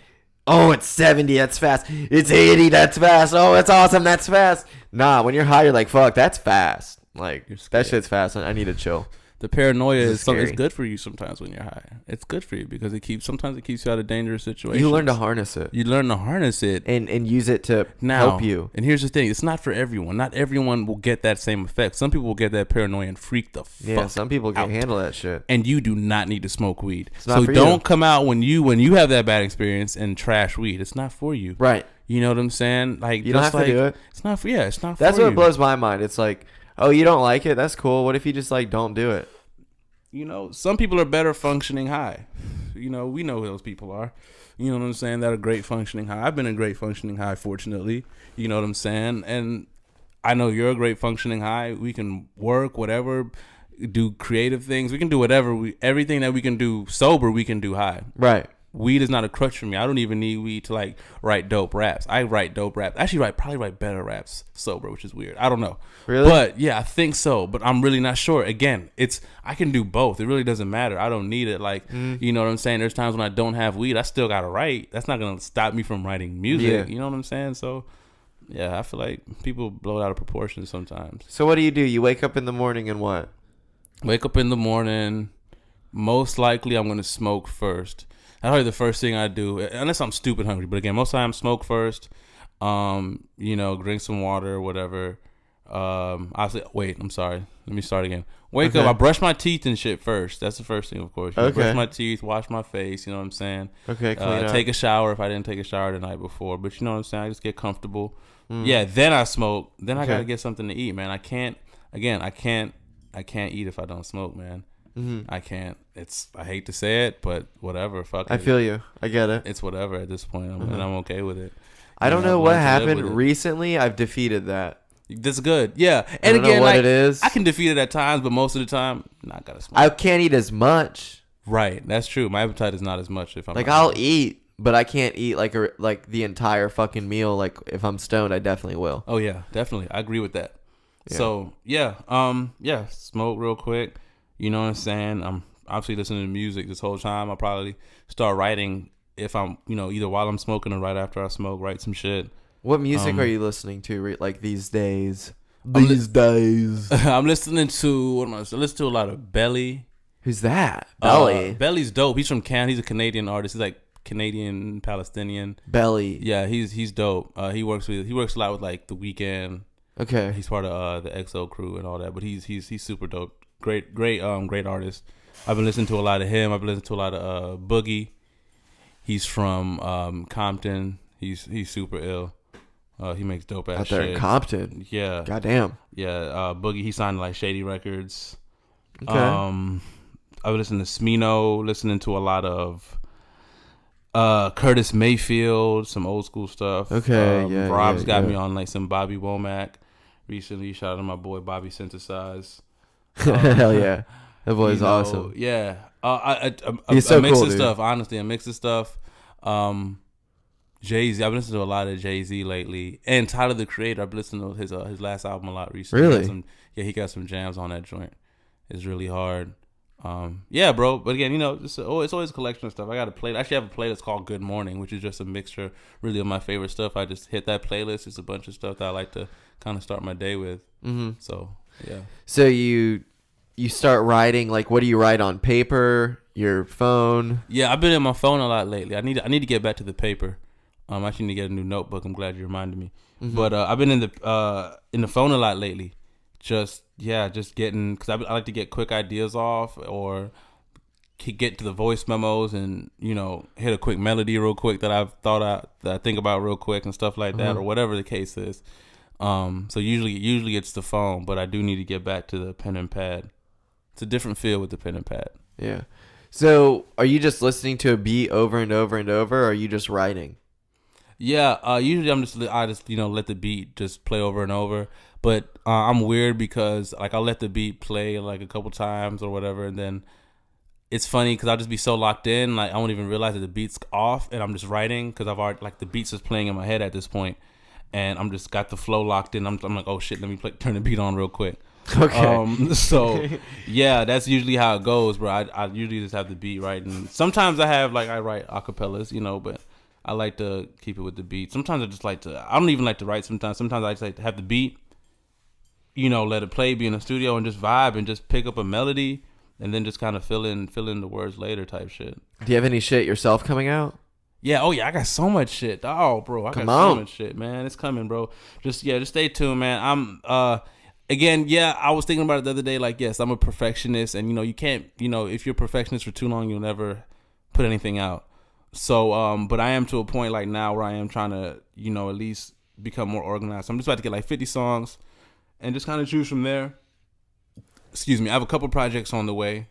oh, it's 70, that's fast. It's 80, that's fast. Oh, it's awesome, that's fast. Nah, when you're high, you're like, fuck, that's fast. Like, that shit's fast. I need to chill. The paranoia is good for you sometimes when you're high. It's good for you because sometimes it keeps you out of dangerous situations. You learn to harness it. And use it to help you. And here's the thing. It's not for everyone. Not everyone will get that same effect. Some people will get that paranoia and freak the fuck out. Yeah, some people can handle that shit. And you do not need to smoke weed. So don't come out when you have that bad experience and trash weed. It's not for you. Right. You know what I'm saying? Like, you don't have to do it. It's not for it's not That's for you. what blows my mind. It's like, oh, you don't like it? That's cool. What if you just like don't do it? You know, some people are better functioning high. You know, we know who those people are. You know what I'm saying? That are great functioning high. I've been a great functioning high, fortunately. You know what I'm saying? And I know you're a great functioning high. We can work, whatever, do creative things. We can do whatever. Everything that we can do sober, we can do high. Right. Weed is not a crutch for me. I don't even need weed to like write dope raps. I write dope raps. Actually, probably write better raps sober, which is weird. I don't know. Really? But yeah, I think so. But I'm really not sure. Again, I can do both. It really doesn't matter. I don't need it. Like, you know what I'm saying? There's times when I don't have weed. I still got to write. That's not going to stop me from writing music. Yeah. You know what I'm saying? So yeah, I feel like people blow it out of proportion sometimes. So what do? You wake up in the morning and what? Wake up in the morning. Most likely I'm going to smoke first. That's probably the first thing I do, unless I'm stupid hungry. But again, most of the time smoke first. You know, drink some water or whatever. I say, wait, I'm sorry. Let me start again. Wake up. I brush my teeth and shit first. That's the first thing, of course. Brush my teeth, wash my face. You know what I'm saying? Okay, clean up. Take a shower if I didn't take a shower the night before. But you know what I'm saying? I just get comfortable. Yeah, then I smoke. Then I gotta get something to eat, man. I can't eat if I don't smoke, man. I can't. I hate to say it, but whatever. Fuck it. I feel you. I get it. It's whatever at this point, and I'm okay with it. I don't know what happened recently. I've defeated that. That's good. Yeah. And I don't know what it is. I can defeat it at times, but most of the time, not gotta smoke. I can't eat as much. Right. That's true. My appetite is not as much if I'm like, I'll eat, but I can't eat like the entire fucking meal. Like, if I'm stoned, I definitely will. Oh yeah, definitely. I agree with that. Yeah. So yeah, smoke real quick. You know what I'm saying? I'm obviously listening to music this whole time. I'll probably start writing if I'm, either while I'm smoking or right after I smoke, write some shit. What music are you listening to like these days? I'm listening to, what am I listening to? A lot of Belly. Who's that? Belly. Belly's dope. He's from Canada. He's a Canadian artist. He's like Canadian Palestinian. Belly. Yeah, he's dope. He works a lot with like The Weeknd. Okay. He's part of the XO crew and all that, but he's super dope. Great artist. I've been listening to a lot of him. I've been listening to a lot of Boogie. He's from Compton. He's super ill. He makes dope ass shit. Out there in Compton. Yeah. Goddamn. Yeah. Boogie. He signed to like Shady Records. Okay. I was listening to Smino. Listening to a lot of Curtis Mayfield. Some old school stuff. Okay. Rob's got me on like some Bobby Womack recently. Shout out to my boy Bobby Synthesize. Hell yeah. That boy's awesome. Yeah. He's so a mix cool, of dude. stuff. Honestly, a mix of stuff. Jay-Z. I've been listening to a lot of Jay-Z lately, and Tyler the Creator. I've listened to his last album a lot recently. Really? He got some jams on that joint. It's really hard. Yeah, bro. But again, it's always a collection of stuff. I got a play. I actually have a playlist called Good Morning, which is just a mixture, really, of my favorite stuff. I just hit that playlist. It's a bunch of stuff that I like to kind of start my day with. Mm-hmm. So yeah. So you start writing, like, what do you write on paper? Your phone? Yeah, I've been in my phone a lot lately. I need to get back to the paper. I actually need to get a new notebook. I'm glad you reminded me. Mm-hmm. But I've been in the phone a lot lately. Just getting, because I like to get quick ideas off, or get to the voice memos and hit a quick melody real quick that that I think about real quick and stuff like that, or whatever the case is. So usually it's the phone, but I do need to get back to the pen and pad. It's a different feel with the pen and pad. Yeah. So are you just listening to a beat over and over and over, or are you just writing? Yeah, usually I just let the beat just play over and over. But I'm weird because like I'll let the beat play like a couple times or whatever, and then it's funny because I'll just be so locked in, like I won't even realize that the beat's off, and I'm just writing because I've already, like, the beat's just playing in my head at this point, and I'm just got the flow locked in. I'm like, oh shit, let me turn the beat on real quick. Okay. So yeah, that's usually how it goes, bro. I usually just have the beat right, and sometimes I write acapellas, but I like to keep it with the beat. Sometimes I don't even like to write. Sometimes I just like to have the beat, let it play, be in the studio, and just vibe and just pick up a melody, and then just kind of fill in the words later type shit. Do you have any shit yourself coming out? Yeah, oh yeah, I got so much shit. Oh, bro, I got so much shit, man. It's coming, bro. Just stay tuned, man. I'm again, yeah, I was thinking about it the other day, like, yes, I'm a perfectionist, and you can't, if you're a perfectionist for too long, you'll never put anything out. So, but I am to a point like now where I am trying to, at least become more organized. So I'm just about to get like 50 songs and just kind of choose from there. Excuse me. I have a couple projects on the way.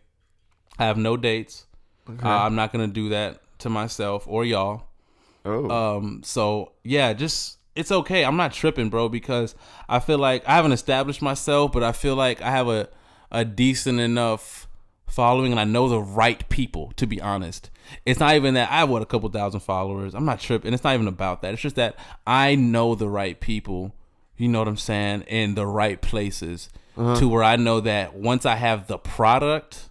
I have no dates. Okay. I'm not going to do that to myself or y'all. Oh. So yeah, it's okay. I'm not tripping, bro, because I feel like I haven't established myself, but I feel like I have a decent enough following, and I know the right people, to be honest. It's not even that I have a couple thousand followers. I'm not tripping. It's not even about that. It's just that I know the right people, you know what I'm saying, in the right places, to where I know that once I have the product,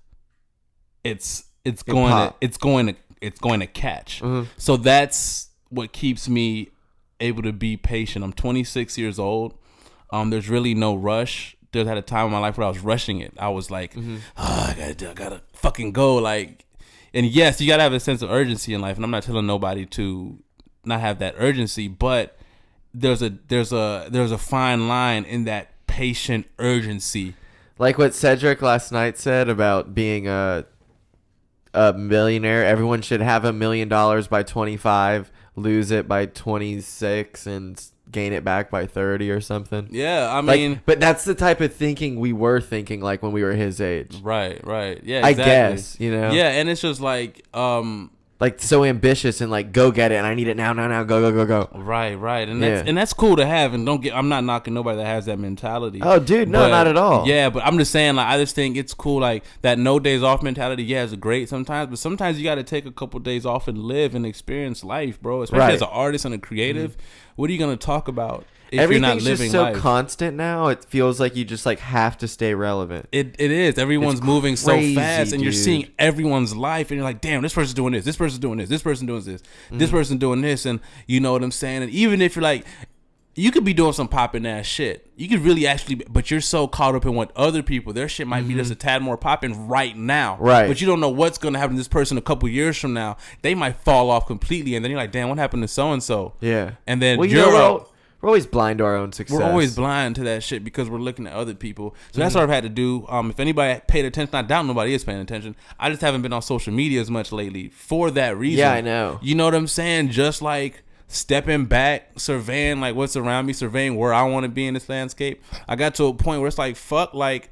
it's going to catch. So that's what keeps me able to be patient. I'm 26 years old. There's really no rush. There's had a time in my life where I was rushing it. I was like, I gotta fucking go. Like, and yes, you gotta have a sense of urgency in life. And I'm not telling nobody to not have that urgency, but there's a fine line in that impatient urgency. Like what Cedric last night said about being a millionaire. Everyone should have $1 million by 25, lose it by 26, and gain it back by 30 or something. Yeah, I mean, but that's the type of thinking we were thinking like when we were his age. Right. Yeah, exactly. I guess, you know. Yeah, and it's just like so ambitious and like go get it and I need it now, go. Right. And that's cool to have, and I'm not knocking nobody that has that mentality. Oh, dude, no, not at all. Yeah, but I'm just saying, like, I just think it's cool, like that no days off mentality. Yeah, it's great sometimes, but sometimes you got to take a couple days off and live and experience life, bro. Especially as an artist and a creative. What are you gonna talk about if you're not living Everything's just so life? constant now. It feels like you just like have to stay relevant. It is. Everyone's moving crazy, so fast, and you're dude. seeing everyone's life, and you're like, damn, this person's doing this. This person's doing this. This person's doing this. This person's doing this, and you know what I'm saying. And even if you're like, you could be doing some popping ass shit. You could really actually, but you're so caught up in what other people, their shit might be just a tad more popping right now. Right. But you don't know what's gonna happen to this person a couple years from now. They might fall off completely, and then you're like, damn, what happened to so and so? Yeah. And then we're always blind to our own success. We're always blind to that shit because we're looking at other people. So that's what I've had to do. If anybody paid attention, I doubt nobody is paying attention. I just haven't been on social media as much lately for that reason. Yeah, I know. You know what I'm saying? Just like stepping back, surveying like what's around me, surveying where I want to be in this landscape. I got to a point where it's like, fuck, like,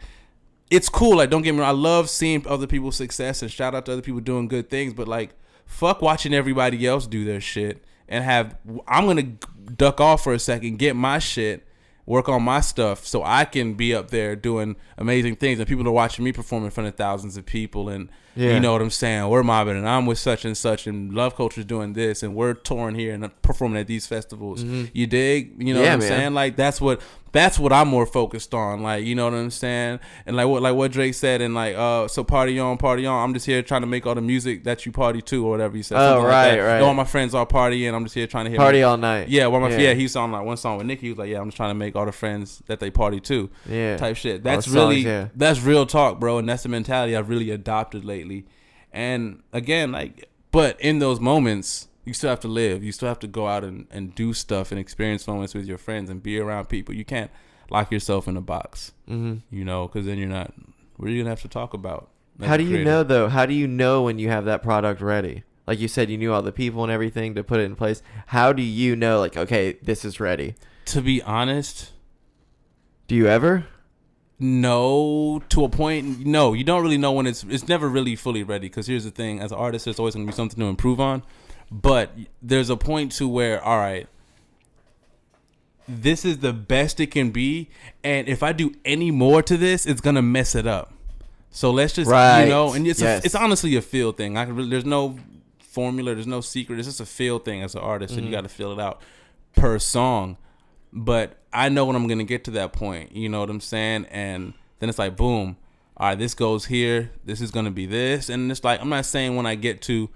it's cool. Like, don't get me wrong. I love seeing other people's success and shout out to other people doing good things. But like, fuck watching everybody else do their shit and I'm going to duck off for a second, get my shit, work on my stuff so I can be up there doing amazing things, and people are watching me perform in front of thousands of people, and you know what I'm saying, we're mobbing and I'm with such and such, and Love Culture's doing this, and we're touring here and performing at these festivals. You dig? You know what I'm saying? Like that's what I'm more focused on, like, you know what I'm saying? And like what Drake said, and like so party on, I'm just here trying to make all the music that you party to, or whatever he said. Oh, right. All my friends are partying, I'm just here trying to hit party all night. Yeah, he was on like one song with Nicki. He was like, yeah, I'm just trying to make all the friends that they party to. Yeah, type shit. That's that's real talk, bro, and that's the mentality I've really adopted lately. And again, like, but in those moments, you still have to live. You still have to go out and do stuff and experience moments with your friends and be around people. You can't lock yourself in a box, you know, because then you're not. What are you gonna have to talk about? How do you know though? How do you know when you have that product ready? Like you said, you knew all the people and everything to put it in place. How do you know, like, okay, this is ready? To be honest, do you ever? No, to a point. No, you don't really know when it's never really fully ready. Because here's the thing: as an artist, there's always gonna be something to improve on. But there's a point to where, all right, this is the best it can be, and if I do any more to this, it's gonna mess it up. So let's just, you know, and it's honestly a feel thing. There's no formula, there's no secret. It's just a feel thing as an artist, and you got to feel it out per song. But I know when I'm gonna get to that point. You know what I'm saying? And then it's like, boom, all right, this goes here. This is gonna be this, and it's like, I'm not saying when I get to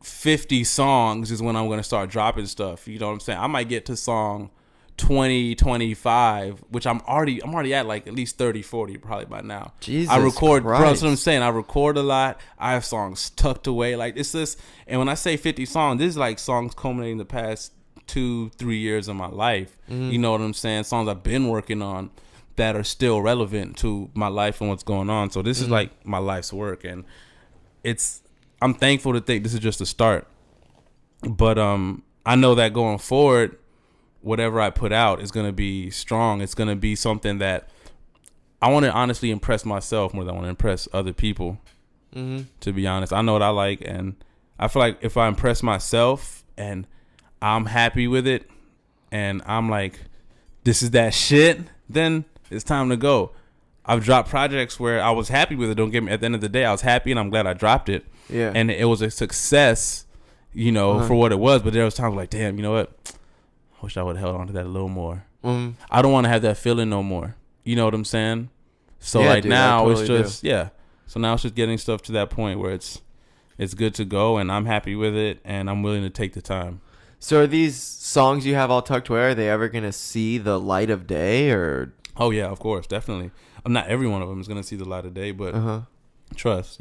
50 songs is when I'm going to start dropping stuff. You know what I'm saying? I might get to song 20, 25, which I'm already at like at least 30, 40 probably by now. Jesus I record, Christ. bro, that's what I'm saying. I record a lot. I have songs tucked away. Like, it's this, and when I say 50 songs, this is like songs culminating the past 2-3 years of my life. You know what I'm saying? Songs I've been working on that are still relevant to my life and what's going on. So this is like my life's work, and I'm thankful to think this is just a start. But I know that going forward, whatever I put out is going to be strong. It's going to be something that I want to honestly impress myself more than I want to impress other people. To be honest, I know what I like, and I feel like if I impress myself and I'm happy with it, and I'm like, this is that shit, then it's time to go. I've dropped projects where I was happy with it. Don't get me. At the end of the day, I was happy, and I'm glad I dropped it. Yeah. And it was a success, you know, for what it was. But there was times like, damn, you know what? I wish I would have held on to that a little more. I don't want to have that feeling no more. You know what I'm saying? So like, dude, now totally it's just So now it's just getting stuff to that point where it's good to go, and I'm happy with it, and I'm willing to take the time. So are these songs you have all tucked away, are they ever going to see the light of day, or? Oh yeah, of course, definitely. Not every one of them is going to see the light of day, but trust,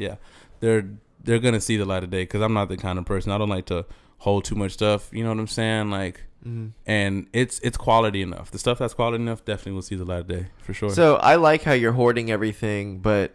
they're going to see the light of day, because I'm not the kind of person, I don't like to hold too much stuff. You know what I'm saying? Like, and it's quality enough. The stuff that's quality enough definitely will see the light of day for sure. So I like how you're hoarding everything, but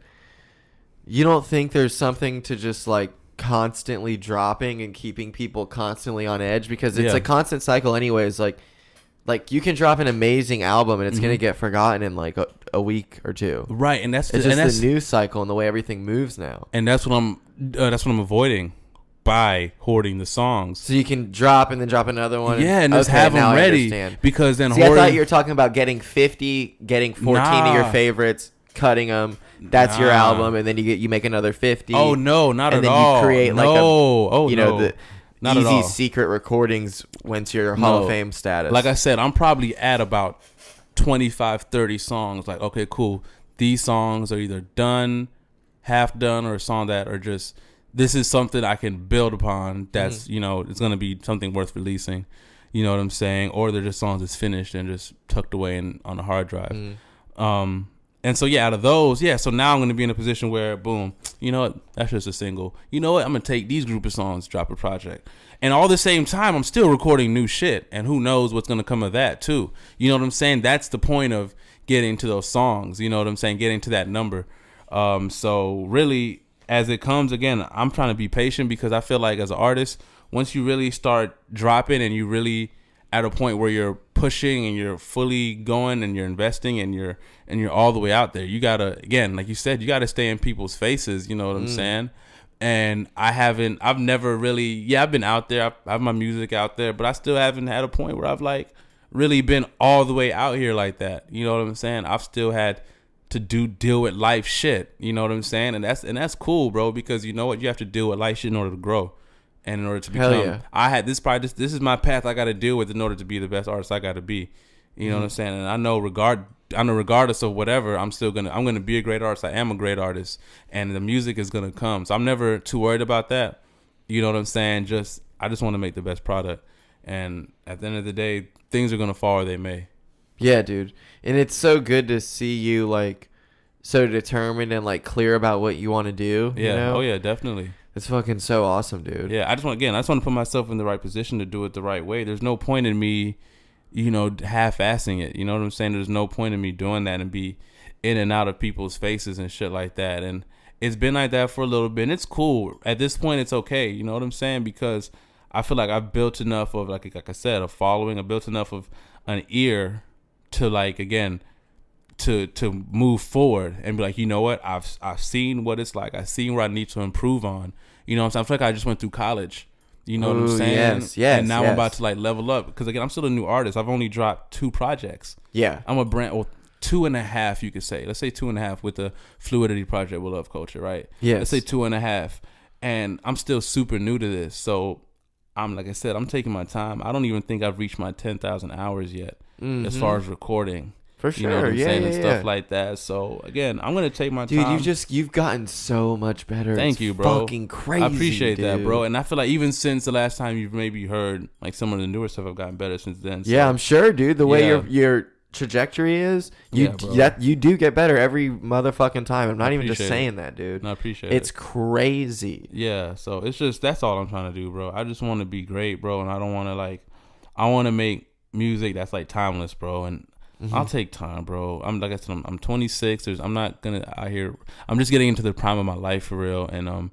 you don't think there's something to just like constantly dropping and keeping people constantly on edge, because it's a constant cycle anyways. Like you can drop an amazing album and it's gonna get forgotten in like a week or two. Right, and that's it's just the news cycle and the way everything moves now. And that's what I'm avoiding by hoarding the songs. So you can drop and then drop another one. Yeah, and just have them ready. Because then I thought you were talking about getting 50, getting 14 of your favorites, cutting them. That's your album, and then you make another 50. Oh no, not at all. And then you create the not easy secret recordings once you're Hall of Fame status. Like I said, I'm probably at about 25, 30 songs. Like, okay, cool. These songs are either done, half done, or a song that are just, this is something I can build upon. That's, it's going to be something worth releasing. You know what I'm saying? Or they're just songs that's finished and just tucked away on a hard drive. And so, out of those, so now I'm going to be in a position where, boom, you know what? That's just a single. You know what? I'm going to take these group of songs, drop a project. And all the same time, I'm still recording new shit. And who knows what's going to come of that, too. You know what I'm saying? That's the point of getting to those songs. You know what I'm saying? Getting to that number. So really, as it comes, again, I'm trying to be patient, because I feel like as an artist, once you really start dropping and you really at a point where you're pushing and you're fully going and you're investing and you're all the way out there, you gotta, again, like you said, you gotta stay in people's faces. You know what I'm saying? And I've never really, I've been out there, I have my music out there, but I still haven't had a point where I've like really been all the way out here like that. You know what I'm saying? I've still had to deal with life shit. You know what I'm saying? And that's cool, bro, because you know what? You have to deal with life shit in order to grow. And in order to become, this is my path I got to deal with in order to be the best artist I got to be. You know what I'm saying? And I know regardless of whatever, I'm gonna be a great artist. I am a great artist, and the music is gonna come. So I'm never too worried about that. You know what I'm saying? I just want to make the best product. And at the end of the day, things are gonna fall where they may. Yeah, dude. And it's so good to see you like so determined and like clear about what you want to do. Yeah. You know? Oh yeah, definitely. It's fucking so awesome, dude. Yeah, I just want to put myself in the right position to do it the right way. There's no point in me, half-assing it. You know what I'm saying? There's no point in me doing that and be in and out of people's faces and shit like that. And it's been like that for a little bit. And it's cool. At this point, it's okay. You know what I'm saying? Because I feel like I've built enough of, like I said, a following. I built enough of an ear to, like, again, to move forward and be like, you know what? I've seen what it's like. I've seen where I need to improve on. You know what I'm saying? I feel like I just went through college. You know what I'm saying? Yes. And now I'm about to like level up, because again, I'm still a new artist. I've only dropped 2 projects. Yeah. I'm a brand, or 2.5, you could say. Let's say 2.5 with the Fluidity project with Love Culture, right? Yeah. Let's say 2.5. And I'm still super new to this. So like I said, I'm taking my time. I don't even think I've reached my 10,000 hours yet as far as recording. For sure. You know what I'm saying? And stuff like that. So again, I'm gonna take my time. Dude, you've gotten so much better. Thank you, bro. Fucking crazy. I appreciate that, bro. And I feel like even since the last time you've maybe heard like some of the newer stuff, I've gotten better since then. So. Yeah, I'm sure, dude. The way your trajectory is, you do get better every motherfucking time. I'm not even just saying that, dude. No, I appreciate it. It's crazy. Yeah, so it's just, that's all I'm trying to do, bro. I just want to be great, bro, and I don't want to I want to make music that's like timeless, bro. And I'll take time, bro. I'm 26. I'm not gonna out here. I'm just getting into the prime of my life for real, and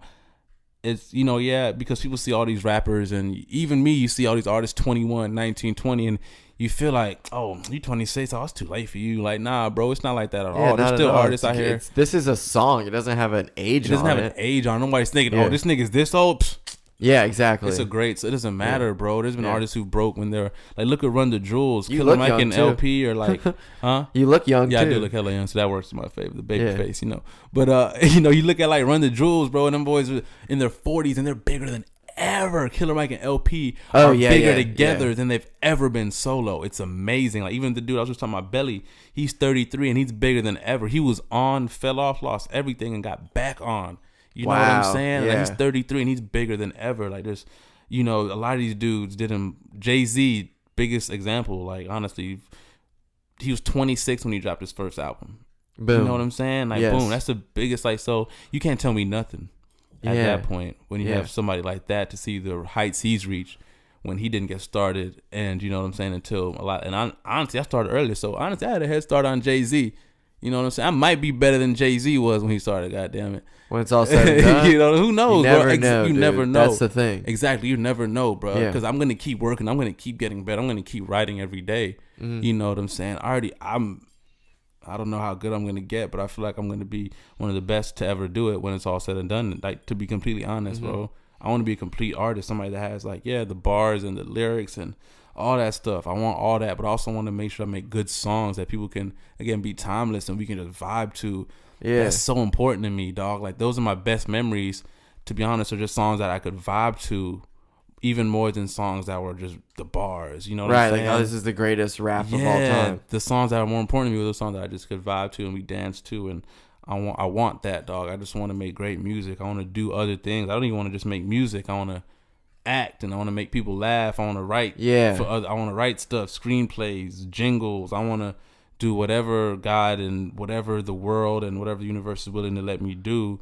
it's because people see all these rappers, and even me, you see all these artists 21, 19, 20, and you feel like, oh, you 26, oh, it's too late for you. Like, nah, bro, it's not like that at all. There's still artists out here. This is a song. It doesn't have an age on it. It doesn't have an age on it. Nobody's thinking, oh, this nigga's this old. Psst. Yeah, exactly. So it doesn't matter, bro. There's been artists who broke when they're like, look at Run the Jewels, Killer Mike and LP, or like, huh? You look young, yeah, too. I do look hella young, so that works in my favor. The baby face, But you look at like Run the Jewels, bro, and them boys are in their 40s and they're bigger than ever. Killer Mike and LP are bigger together than they've ever been solo. It's amazing. Like even the dude I was just talking about, Belly, he's 33 and he's bigger than ever. He was on, fell off, lost everything, and got back on. You know what I'm saying? Yeah. Like he's 33 and he's bigger than ever. Like there's, a lot of these dudes did him. Jay-Z, biggest example. Like honestly, he was 26 when he dropped his first album. Boom. You know what I'm saying? Like boom, that's the biggest. Like so, you can't tell me nothing. at Yeah. that point when you have somebody like that, to see the heights he's reached when he didn't get started, and you know what I'm saying, until a lot. And honestly, I started earlier, so honestly, I had a head start on Jay-Z. You know what I'm saying? I might be better than Jay-Z was when he started. God damn it! When it's all said and done, you know, who knows? You never bro? know. You dude. never know. That's the thing. Exactly. You never know, bro. Yeah. Because I'm gonna keep working. I'm gonna keep getting better. I'm gonna keep writing every day. You know what I'm saying? I don't know how good I'm gonna get, but I feel like I'm gonna be one of the best to ever do it when it's all said and done. Like, to be completely honest, bro, I want to be a complete artist, somebody that has like the bars and the lyrics and all that stuff. I want all that, but I also want to make sure I make good songs that people can again be timeless and we can just vibe to. Yeah, that's so important to me, dog. Like, those are my best memories. To be honest, are just songs that I could vibe to, even more than songs that were just the bars, you know what I'm saying? Like, oh, this is the greatest rap of all time. The songs that are more important to me were those songs that I just could vibe to and we dance to, and I want that, dog. I just want to make great music. I want to do other things. I don't even want to just make music. I want to act, and I want to make people laugh. I want to write I want to write stuff, screenplays, jingles. I want to do whatever God and whatever the world and whatever the universe is willing to let me do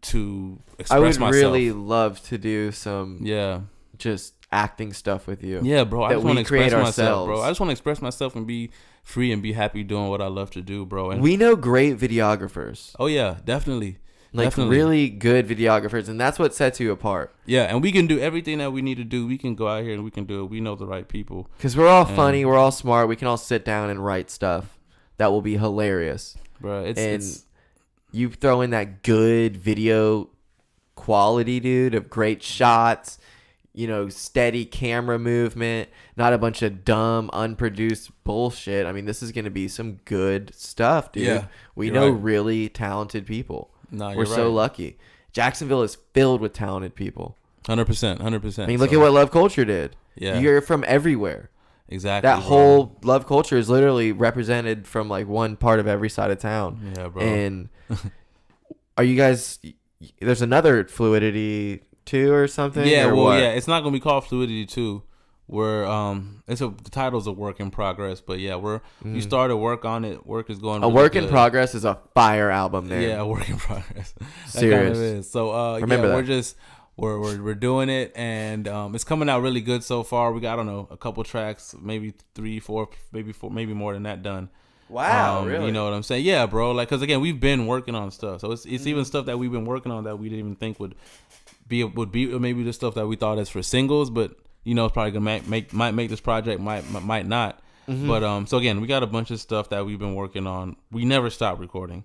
to express myself. I would really love to do some just acting stuff with you. Yeah, bro. I just want to express myself, ourselves. bro. I just want to express myself and be free and be happy doing what I love to do, bro. And we know great videographers. Oh yeah, definitely. Like, really good videographers, and that's what sets you apart. Yeah, and we can do everything that we need to do. We can go out here and we can do it. We know the right people. Because we're all funny, we're all smart. We can all sit down and write stuff that will be hilarious. Bro, it's you throw in that good video quality, dude, of great shots, you know, steady camera movement, not a bunch of dumb, unproduced bullshit. I mean, this is going to be some good stuff, dude. Yeah, we know really talented people. No, we're so lucky. Jacksonville is filled with talented people. 100%. I mean, look at what Love Culture did. Yeah. You're from everywhere. Exactly. That whole Love Culture is literally represented from like one part of every side of town. Yeah, bro. And are you guys, there's another Fluidity 2 or something? Yeah, or well, what? yeah, it's not going to be called Fluidity 2. We're the title's a work in progress, but yeah, we started work on it. Work is going. A work in progress is a fire album name. Yeah, a work in progress. Serious. Kind of is. So remember that. we're just we're doing it, and it's coming out really good so far. We got, I don't know, a couple tracks, maybe 3, 4, maybe 4, maybe more than that done. Wow, really? You know what I'm saying? Yeah, bro. Like, because again, we've been working on stuff, so it's even stuff that we've been working on that we didn't even think would be maybe the stuff that we thought as for singles, but you know, it's probably gonna might make this project, might not. But so again, we got a bunch of stuff that we've been working on. We never stop recording.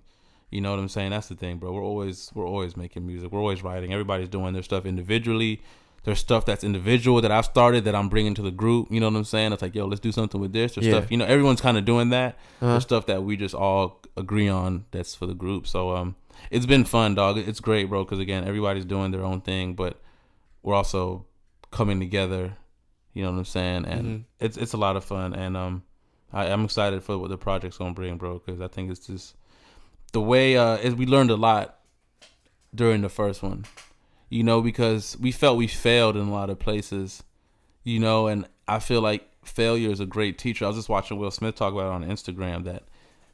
You know what I'm saying? That's the thing, bro. We're always making music. We're always writing. Everybody's doing their stuff individually. There's stuff that's individual that I've started that I'm bringing to the group. You know what I'm saying? It's like, yo, let's do something with this. There's stuff, you know, everyone's kind of doing that. There's stuff that we just all agree on that's for the group. So it's been fun, dog. It's great, bro, because again, everybody's doing their own thing, but we're also coming together. You know what I'm saying? And it's a lot of fun. And I'm excited for what the project's gonna bring, bro, because I think it's just the way we learned a lot during the first one. You know, because we felt we failed in a lot of places, you know, and I feel like failure is a great teacher. I was just watching Will Smith talk about it on Instagram that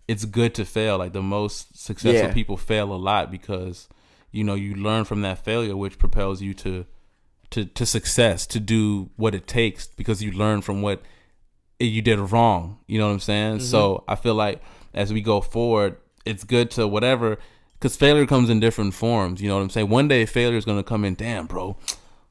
it's good to fail. Like, the most successful people fail a lot because, you know, you learn from that failure, which propels you to success, to do what it takes because you learn from what you did wrong. You know what I'm saying? So I feel like as we go forward, it's good to whatever. Because failure comes in different forms, you know what I'm saying? One day failure is going to come in, damn, bro,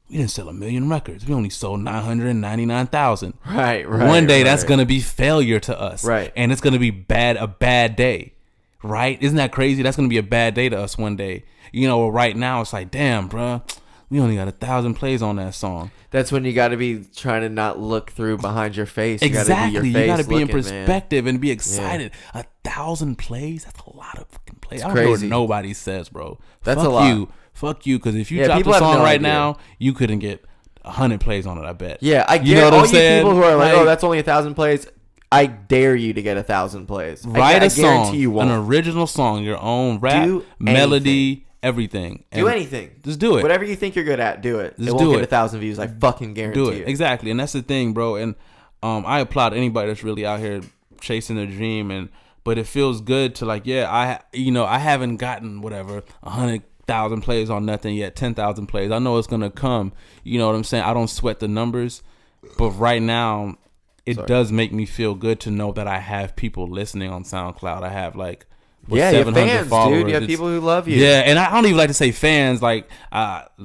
we didn't sell 1 million records. We only sold 999,000. Right. One day that's going to be failure to us. Right. And it's going to be a bad day, right? Isn't that crazy? That's going to be a bad day to us one day. You know, right now it's like, damn, bro, we only got 1,000 plays on that song. That's when you got to be trying to not look through behind your face. Exactly. You got to be in looking, perspective, man, and be excited. Yeah. 1,000 plays? That's a lot of fucking plays. It's I don't crazy. know what nobody says, bro. That's a lot. Fuck you, because if you dropped a song right now, you couldn't get 100 plays on it, I bet. Yeah, I get you know what all I'm you saying? people who are like, oh, that's only 1,000 plays. I dare you to get 1,000 plays. Write I a song, guarantee you won't. an original song, your own rap, melody, everything. Do anything. Just do it. Whatever you think you're good at, do it. Just it won't get 1,000 views. I fucking guarantee do it. you. Exactly, and that's the thing, bro. And I applaud anybody that's really out here chasing their dream. But it feels good to like, I haven't gotten whatever 100,000 1,000 plays on nothing yet, 10,000 plays. I know it's gonna come. You know what I'm saying? I don't sweat the numbers, but right now, it does make me feel good to know that I have people listening on SoundCloud. I have like. You have fans, followers. dude. You have people who love you. Yeah, and I don't even like to say fans, like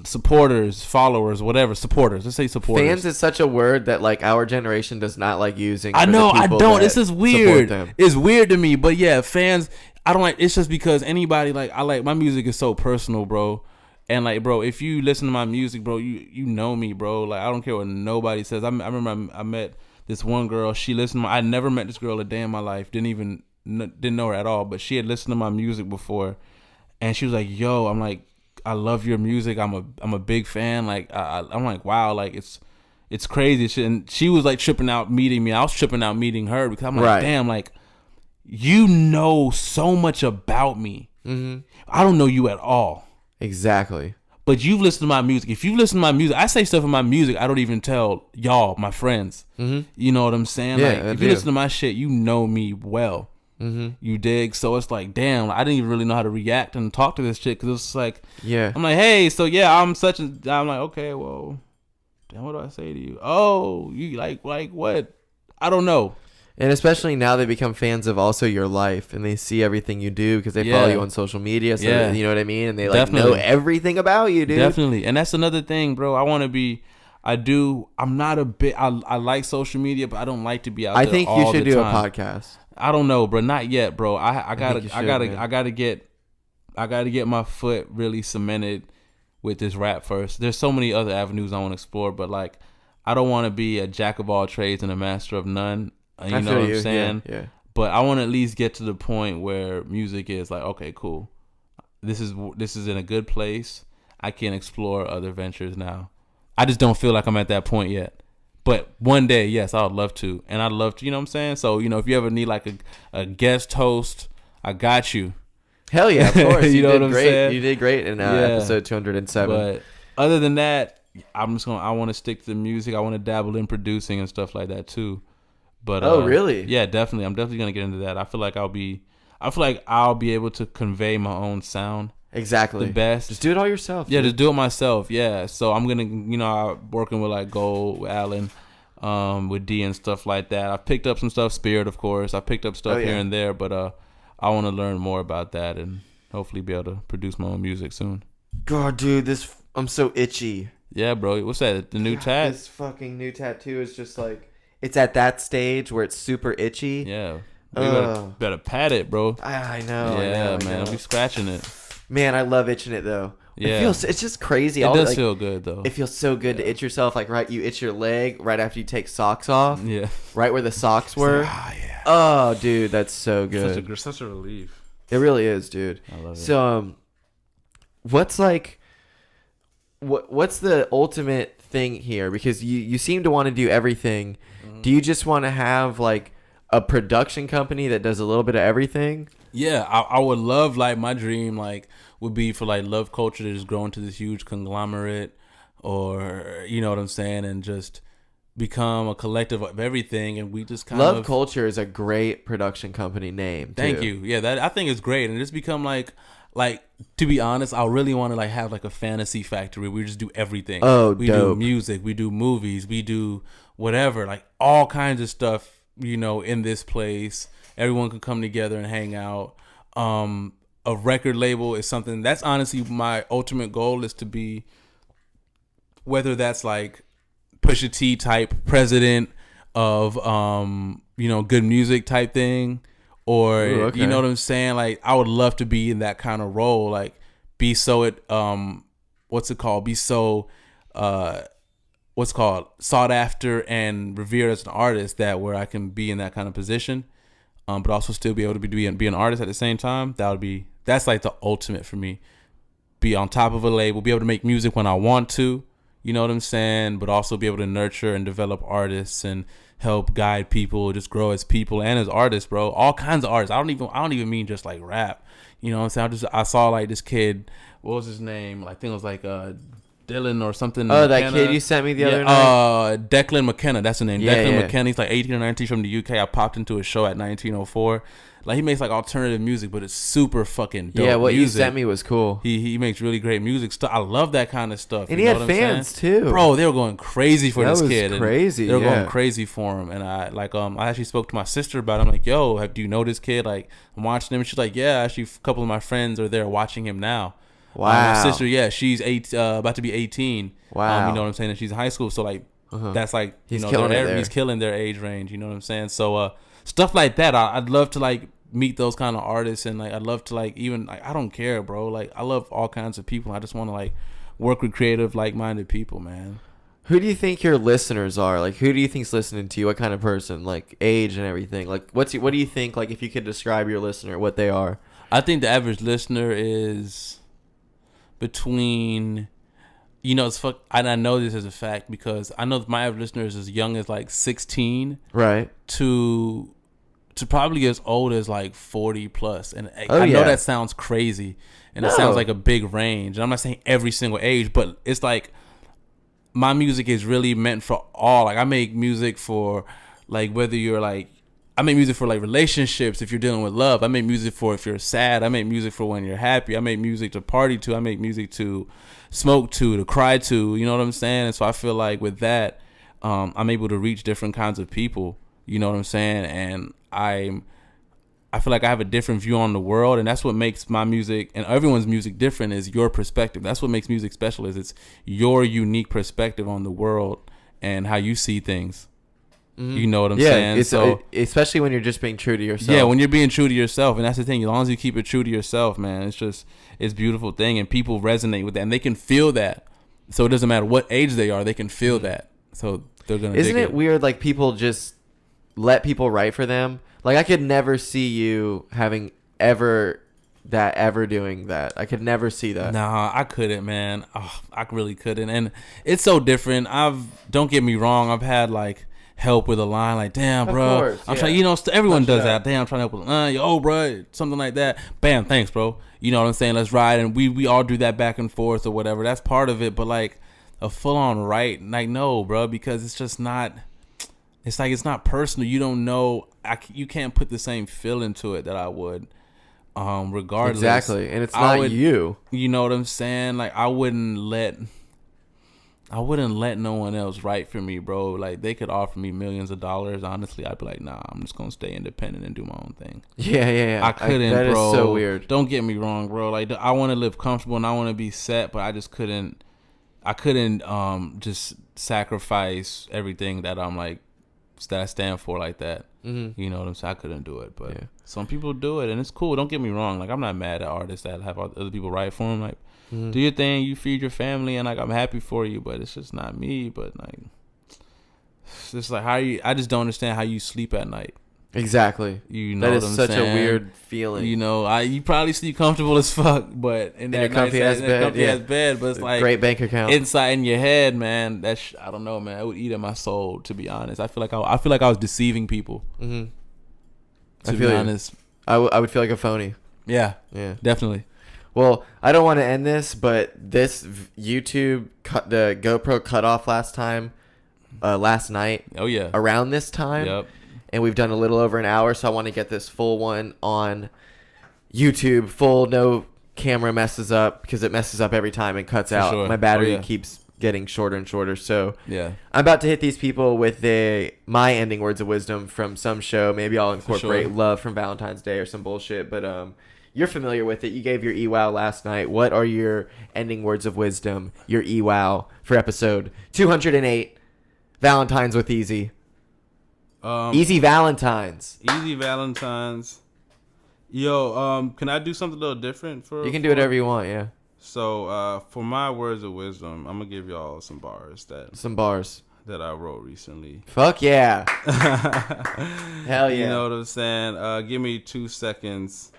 supporters, followers, whatever. Supporters. Let's say supporters. Fans is such a word that like our generation does not like using. I know, I don't. This is weird. It's weird to me, but yeah, fans. I don't like. It's just because anybody like I like my music is so personal, bro. And like, bro, if you listen to my music, bro, you know me, bro. Like I don't care what nobody says. I remember I met this one girl. She listened. I never met this girl a day in my life. Didn't know her at all, but she had listened to my music before, and she was like, "Yo," I'm like, "I love your music. I'm a big fan." Like, I'm like, "Wow!" Like it's crazy. And she was like tripping out meeting me. I was tripping out meeting her because I'm like, "Damn!" Like, you know so much about me. Mm-hmm. I don't know you at all. Exactly. But you've listened to my music. If you listen to my music, I say stuff in my music I don't even tell y'all, my friends. Mm-hmm. You know what I'm saying? Yeah, like, if you listen to my shit, you know me well. Mm-hmm. You dig? So it's like, damn, I didn't even really know how to react and talk to this chick because it's like, yeah, I'm like, hey, so yeah, I'm like, okay, well, damn, what do I say to you? Oh, you like what? I don't know. And especially now they become fans of also your life and they see everything you do because they follow you on social media. So you know what I mean? And they like know everything about you, dude. Definitely. And that's another thing, bro. I want to be. I'm not a bit. I like social media, but I don't like to be out there. I think you should do a podcast. I don't know, bro. Not yet, bro. I gotta get my foot really cemented with this rap first. There's so many other avenues I want to explore, but like, I don't want to be a jack of all trades and a master of none. You know what I'm saying? Yeah. But I want to at least get to the point where music is like, okay, cool. This is in a good place. I can explore other ventures now. I just don't feel like I'm at that point yet. But one day, yes, I would love to. And I'd love to, you know what I'm saying? So, you know, if you ever need like a guest host, I got you. Hell yeah, of course. You know what I'm saying? You did great in episode 207. But other than that, I want to stick to the music. I want to dabble in producing and stuff like that too. But really? Yeah, definitely. I'm definitely going to get into that. I feel like I'll be able to convey my own sound. Exactly. The best. Just do it all yourself. Yeah, just do it myself. Yeah. So I'm gonna, working with like Gold, with Alan, with D and stuff like that. I picked up some stuff, Spirit, of course. I picked up stuff here and there, but I want to learn more about that and hopefully be able to produce my own music soon. God, dude, I'm so itchy. Yeah, bro. What's that? The new tat? This fucking new tattoo is just like, it's at that stage where it's super itchy. Yeah. You better pat it, bro. I know. Yeah, man. I'll be scratching it. Man, I love itching it though. Yeah, it's just crazy. It does feel good though. It feels so good to itch yourself. Like you itch your leg right after you take socks off. Yeah, right where the socks were. Yeah. Oh, dude, that's so good. Such a relief. It really is, dude. I love it. So, what's the ultimate thing here? Because you seem to want to do everything. Mm-hmm. Do you just want to have like a production company that does a little bit of everything? Yeah, I would love, like, my dream, like, would be for, like, Love Culture to just grow into this huge conglomerate or, you know what I'm saying, and just become a collective of everything, and we just kind Love Culture is a great production company name, too. Thank you. Yeah, that I think it's great, and just become, like, to be honest, I really want to, like, have, like, a fantasy factory. We just do everything. Oh, we dope. do music, we do movies, we do whatever, like, all kinds of stuff, in this place. Everyone can come together and hang out. A record label is something that's honestly my ultimate goal, is to be, whether that's like Pusha T type president of, good music type thing, or, Ooh, okay. You know what I'm saying? Like, I would love to be in that kind of role, like be so, what's it called? Be so, sought after and revered as an artist, that where I can be in that kind of position. But also still be able to be an artist at the same time. That's like the ultimate for me. Be on top of a label, be able to make music when I want to, you know what I'm saying? But also be able to nurture and develop artists and help guide people, just grow as people and as artists, bro. All kinds of artists. I don't even mean just like rap. You know what I'm saying? I saw like this kid, what was his name? I think it was like Dylan or something. Oh, McKenna. that kid you sent me the other night? Declan McKenna. That's the name. Yeah, Declan yeah. McKenna. He's like 18 or 19 from the UK. I popped into a show at 1904. Like, he makes like alternative music, but it's super fucking dope. Yeah, what music. you sent me was cool. He makes really great music stuff. I love that kind of stuff. And he had fans too. Bro, they were going crazy for this was kid. Crazy. They were going crazy for him. And I actually spoke to my sister about it. I'm like, yo, do you know this kid? Like, I'm watching him. And she's like, yeah, actually a couple of my friends are there watching him now. Wow. My sister, yeah, she's about to be 18. Wow. You know what I'm saying? And she's in high school. So like, that's like, he's killing it there. He's killing their age range. You know what I'm saying? So stuff like that. I'd love to like meet those kind of artists, and like I'd love to like even like I don't care, bro. Like I love all kinds of people. I just want to like work with creative, like-minded people, man. Who do you think your listeners are? Like, who do you think's listening to you? What kind of person? Like, age and everything. Like, what do you think? Like, if you could describe your listener, what they are? I think the average listener is between, you know, and I know this as a fact because I know my average listener is as young as like 16, right, to probably as old as like 40 plus. And I know that sounds crazy, and it sounds like a big range. And I'm not saying every single age, but it's like my music is really meant for all. Like I make music for like whether you're like, I make music for like relationships if you're dealing with love. I make music for if you're sad. I make music for when you're happy. I make music to party to. I make music to smoke to cry to. You know what I'm saying? And so I feel like with that, I'm able to reach different kinds of people. You know what I'm saying? And I feel like I have a different view on the world, and that's what makes my music and everyone's music different is your perspective. That's what makes music special is it's your unique perspective on the world and how you see things. Mm-hmm. You know what I'm saying? So especially when you're just being true to yourself. Yeah, when you're being true to yourself, and that's the thing. As long as you keep it true to yourself, man, it's a beautiful thing, and people resonate with that, and they can feel that. So it doesn't matter what age they are, they can feel that. So they're gonna. Isn't it weird? Like people just let people write for them. Like I could never see you having ever doing that. I could never see that. Nah, I couldn't, man. Oh, I really couldn't, and it's so different. Don't get me wrong. I've had like help with a line like, damn, bro. Course, I'm trying, everyone does that. Damn, I'm trying to help with a line. Yo, bro, something like that. Bam, thanks, bro. You know what I'm saying? Let's ride. And we all do that back and forth or whatever. That's part of it. But like a full on write, like, no, bro, because it's just not, it's like, it's not personal. You don't know, you can't put the same feel into it that I would, regardless. Exactly. And it's not you. You know what I'm saying? Like, I wouldn't let no one else write for me, bro. Like, they could offer me millions of dollars. Honestly, I'd be like, nah, I'm just going to stay independent and do my own thing. Yeah. I couldn't, that bro. That is so weird. Don't get me wrong, bro. Like, I want to live comfortable and I want to be set, but I just couldn't. I couldn't just sacrifice everything that I'm like, that I stand for like that. Mm-hmm. You know what I'm saying? I couldn't do it, but some people do it, and it's cool. Don't get me wrong. Like, I'm not mad at artists that have other people write for them. Like, do your thing, you feed your family, and like I'm happy for you, but it's just not me. But like, it's just like I just don't understand how you sleep at night. Exactly. You know that what is I'm such saying? a weird feeling. You know, you probably sleep comfortable as fuck, but in that comfy ass bed, but it's like great bank account inside in your head, man. I don't know, man. It would eat at my soul, to be honest. I feel like I was deceiving people. Mm-hmm. To be honest, I would feel like a phony. Yeah, definitely. Well, I don't want to end this, but this YouTube the GoPro cut off last night. Oh yeah, around this time. Yep. And we've done a little over an hour, so I want to get this full one on YouTube. Full, no camera messes up because it messes up every time and cuts out. Sure. My battery keeps getting shorter and shorter. So yeah, I'm about to hit these people with my ending words of wisdom from some show. Maybe I'll incorporate love from Valentine's Day or some bullshit. But you're familiar with it. You gave your EWOW last night. What are your ending words of wisdom, your EWOW for episode 208, Valentines with Easy? Easy Valentines. Easy Valentines. Yo, can I do something a little different for? You can do whatever you want, yeah. So, for my words of wisdom, I'm gonna give y'all some bars that I wrote recently. Fuck yeah! Hell yeah! You know what I'm saying? Give me 2 seconds.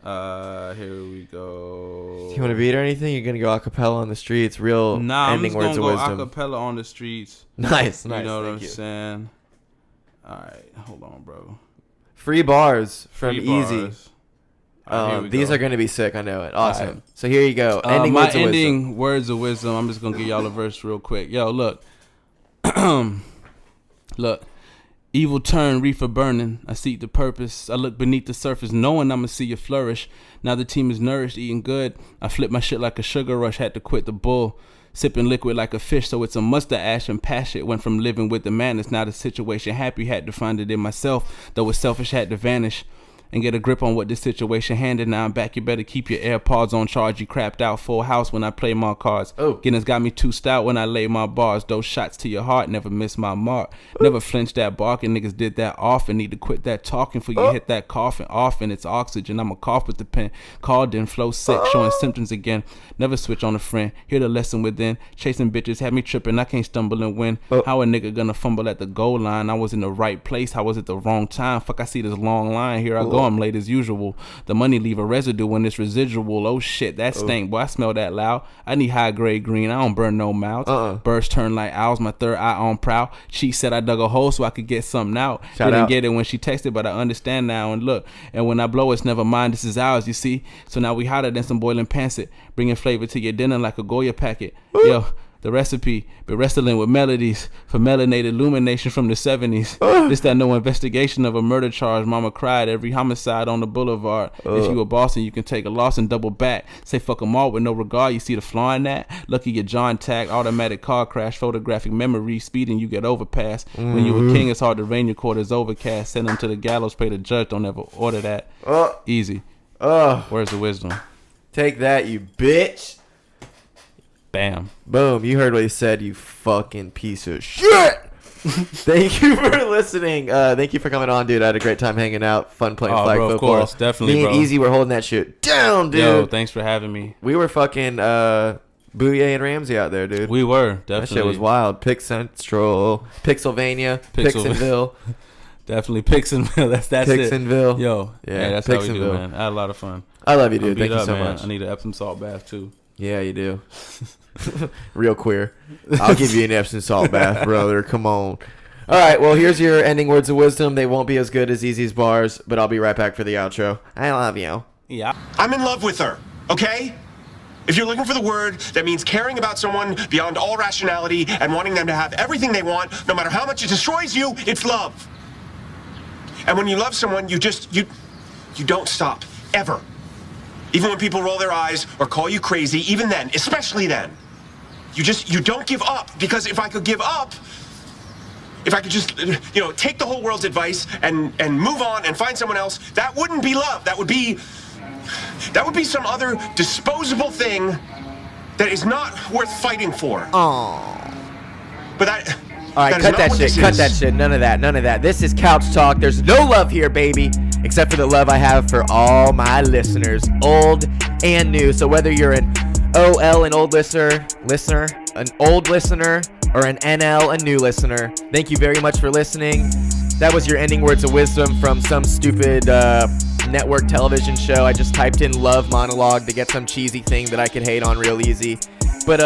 Here we go. Do you want to beat or anything? You're gonna go acapella on the streets. Real ending words of wisdom. I'm just gonna go acapella on the streets. Nice. You know what I'm saying? All right, hold on, bro. Free bars from Easy. These are going to be sick. I know it. Awesome. Right. So here you go. Ending words of wisdom. I'm just going to give y'all a verse real quick. Yo, look. Look. Evil turn, reefer burning. I seek the purpose. I look beneath the surface, knowing I'ma see you flourish. Now the team is nourished, eating good. I flip my shit like a sugar rush. Had to quit the bull. Sipping liquid like a fish, so it's a mustard ash and passion. Went from living with the madness, now the situation happy. Had to find it in myself, though it's selfish, had to vanish. And get a grip on what this situation handed. Now I'm back, you better keep your AirPods on charge. You crapped out full house when I play my cards. Guinness got me too stout when I lay my bars. Those shots to your heart, never miss my mark. Never flinch that barking, niggas did that often. Need to quit that talking for you hit that coughing often. It's oxygen, I'ma cough with the pen. Called in, flow sick, showing symptoms again. Never switch on a friend, hear the lesson within. Chasing bitches, had me tripping, I can't stumble and win. How a nigga gonna fumble at the goal line? I was in the right place, I was at the wrong time. Fuck, I see this long line, here I go, I'm late as usual. The money leave a residue when it's residual. Oh shit, that stank, boy, I smell that loud. I need high grade green, I don't burn no mouths. Birds turn like owls, my third eye on prowl. She said I dug a hole so I could get something out. Didn't get it when she texted, but I understand now. And look, and when I blow it's never mine, this is ours, you see. So now we hotter than some boiling pancit, bringing flavor to your dinner like a Goya packet. Yo, the recipe, been wrestling with melodies for melanated illumination from the 70s. This that no investigation of a murder charge. Mama cried every homicide on the boulevard. If you a boss and you can take a loss and double back. Say fuck them all with no regard. You see the flaw in that? Lucky your John tag, automatic car crash, photographic memory, speeding you get overpass. When you a king, it's hard to rain your quarters overcast. Send them to the gallows, pay the judge. Don't ever order that. Easy. Where's the wisdom? Take that, you bitch. Bam. Boom. You heard what he said, you fucking piece of shit. Thank you for listening. Thank you for coming on, dude. I had a great time hanging out. Fun playing flag football. Of course. Definitely, Me and Easy were holding that shit down, dude. Yo, thanks for having me. We were fucking Booyah and Ramsey out there, dude. We were, definitely. That shit was wild. Pick Central. Pixelvania. Pixonville. Definitely Pixonville. That's Pixonville. It. Yo. Yeah, that's how we do, man. I had a lot of fun. I love you, dude. Thank you so much. I need an Epsom salt bath, too. Yeah, you do. Real queer. I'll give you an Epsom salt bath, brother. Come on. All right, well, here's your ending words of wisdom. They won't be as good as Easy's bars, but I'll be right back for the outro. I love you. Yeah. I'm in love with her, okay? If you're looking for the word that means caring about someone beyond all rationality and wanting them to have everything they want, no matter how much it destroys you, it's love. And when you love someone, you don't stop, ever. Even when people roll their eyes or call you crazy, even then, especially then, you don't give up. Because if I could give up, if I could just, take the whole world's advice and move on and find someone else, that wouldn't be love. That would be some other disposable thing that is not worth fighting for. Aww. But that. All right, cut that shit. Cut that shit. None of that. This is Couch Talk. There's no love here, baby, except for the love I have for all my listeners, old and new. So whether you're an OL, an old listener, an old listener, or an NL, a new listener, thank you very much for listening. That was your ending words of wisdom from some stupid network television show. I just typed in love monologue to get some cheesy thing that I could hate on real easy. But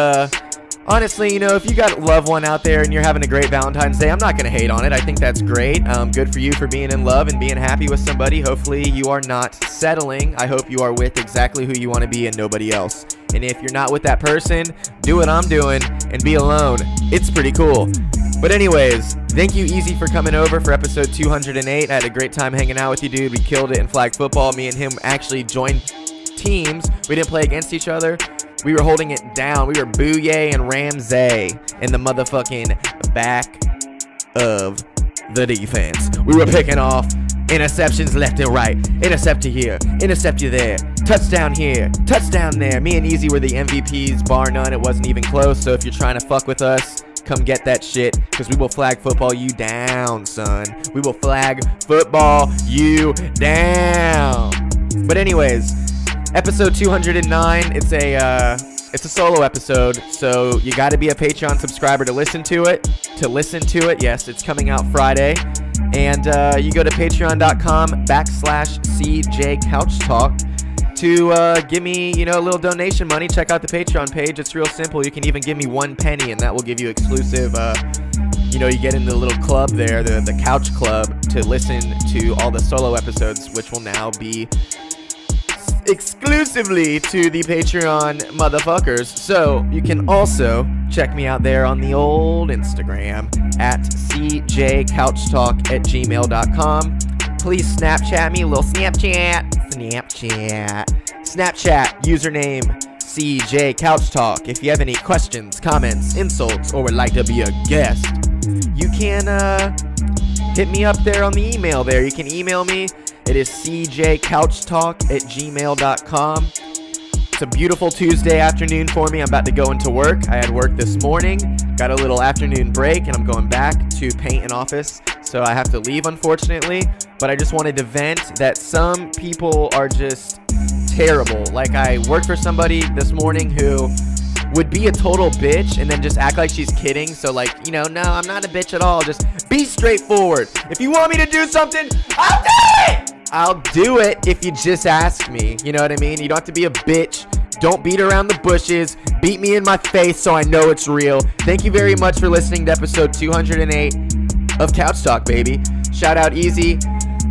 honestly, if you got a loved one out there and you're having a great Valentine's Day, I'm not going to hate on it. I think that's great. Good for you for being in love and being happy with somebody. Hopefully you are not settling. I hope you are with exactly who you want to be and nobody else. And if you're not with that person, do what I'm doing and be alone. It's pretty cool. But anyways, thank you, Easy, for coming over for episode 208. I had a great time hanging out with you, dude. We killed it in flag football. Me and him actually joined teams. We didn't play against each other. We were holding it down. We were Booyah and Ramsey in the motherfucking back of the defense. We were picking off interceptions left and right. Intercept you here. Intercept you there. Touchdown here. Touchdown there. Me and Easy were the MVPs, bar none. It wasn't even close. So if you're trying to fuck with us, come get that shit, because we will flag football you down, son. We will flag football you down. But anyways, episode 209, it's a solo episode, so you got to be a Patreon subscriber to listen to it. Yes, it's coming out Friday. And you go to patreon.com/CJ Couch Talk to give me, a little donation money. Check out the Patreon page. It's real simple. You can even give me 1 penny, and that will give you exclusive, you get in the little club there, the Couch Club, to listen to all the solo episodes, which will now be exclusively to the Patreon motherfuckers. So you can also check me out there on the old Instagram at cjcouchtalk@gmail.com. Please Snapchat me, a little Snapchat, username CJ Couch Talk. If you have any questions, comments, insults, or would like to be a guest, you can hit me up there on the email there. You can email me. It is cjcouchtalk@gmail.com. It's a beautiful Tuesday afternoon for me. I'm about to go into work. I had work this morning, got a little afternoon break, and I'm going back to paint an office. So I have to leave, unfortunately. But I just wanted to vent that some people are just terrible. Like, I worked for somebody this morning who would be a total bitch and then just act like she's kidding. So, like, you know, no, I'm not a bitch at all. Just be straightforward. If you want me to do something, I'll do it! I'll do it if you just ask me. You know what I mean? You don't have to be a bitch. Don't beat around the bushes. Beat me in my face so I know it's real. Thank you very much for listening to episode 208 of Couch Talk, baby. Shout out Easy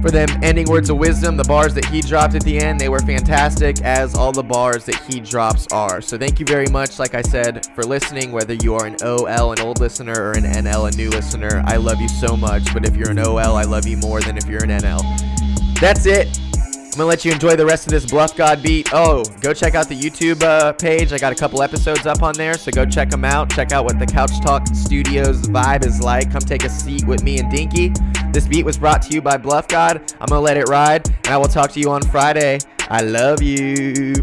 for them ending words of wisdom. The bars that he dropped at the end, they were fantastic, as all the bars that he drops are. So thank you very much, like I said, for listening, whether you are an OL, an old listener, or an NL, a new listener. I love you so much, but if you're an OL, I love you more than if you're an NL. That's it. I'm going to let you enjoy the rest of this Bluff God beat. Oh, go check out the YouTube page. I got a couple episodes up on there, so go check them out. Check out what the Couch Talk Studios vibe is like. Come take a seat with me and Dinky. This beat was brought to you by Bluff God. I'm going to let it ride, and I will talk to you on Friday. I love you.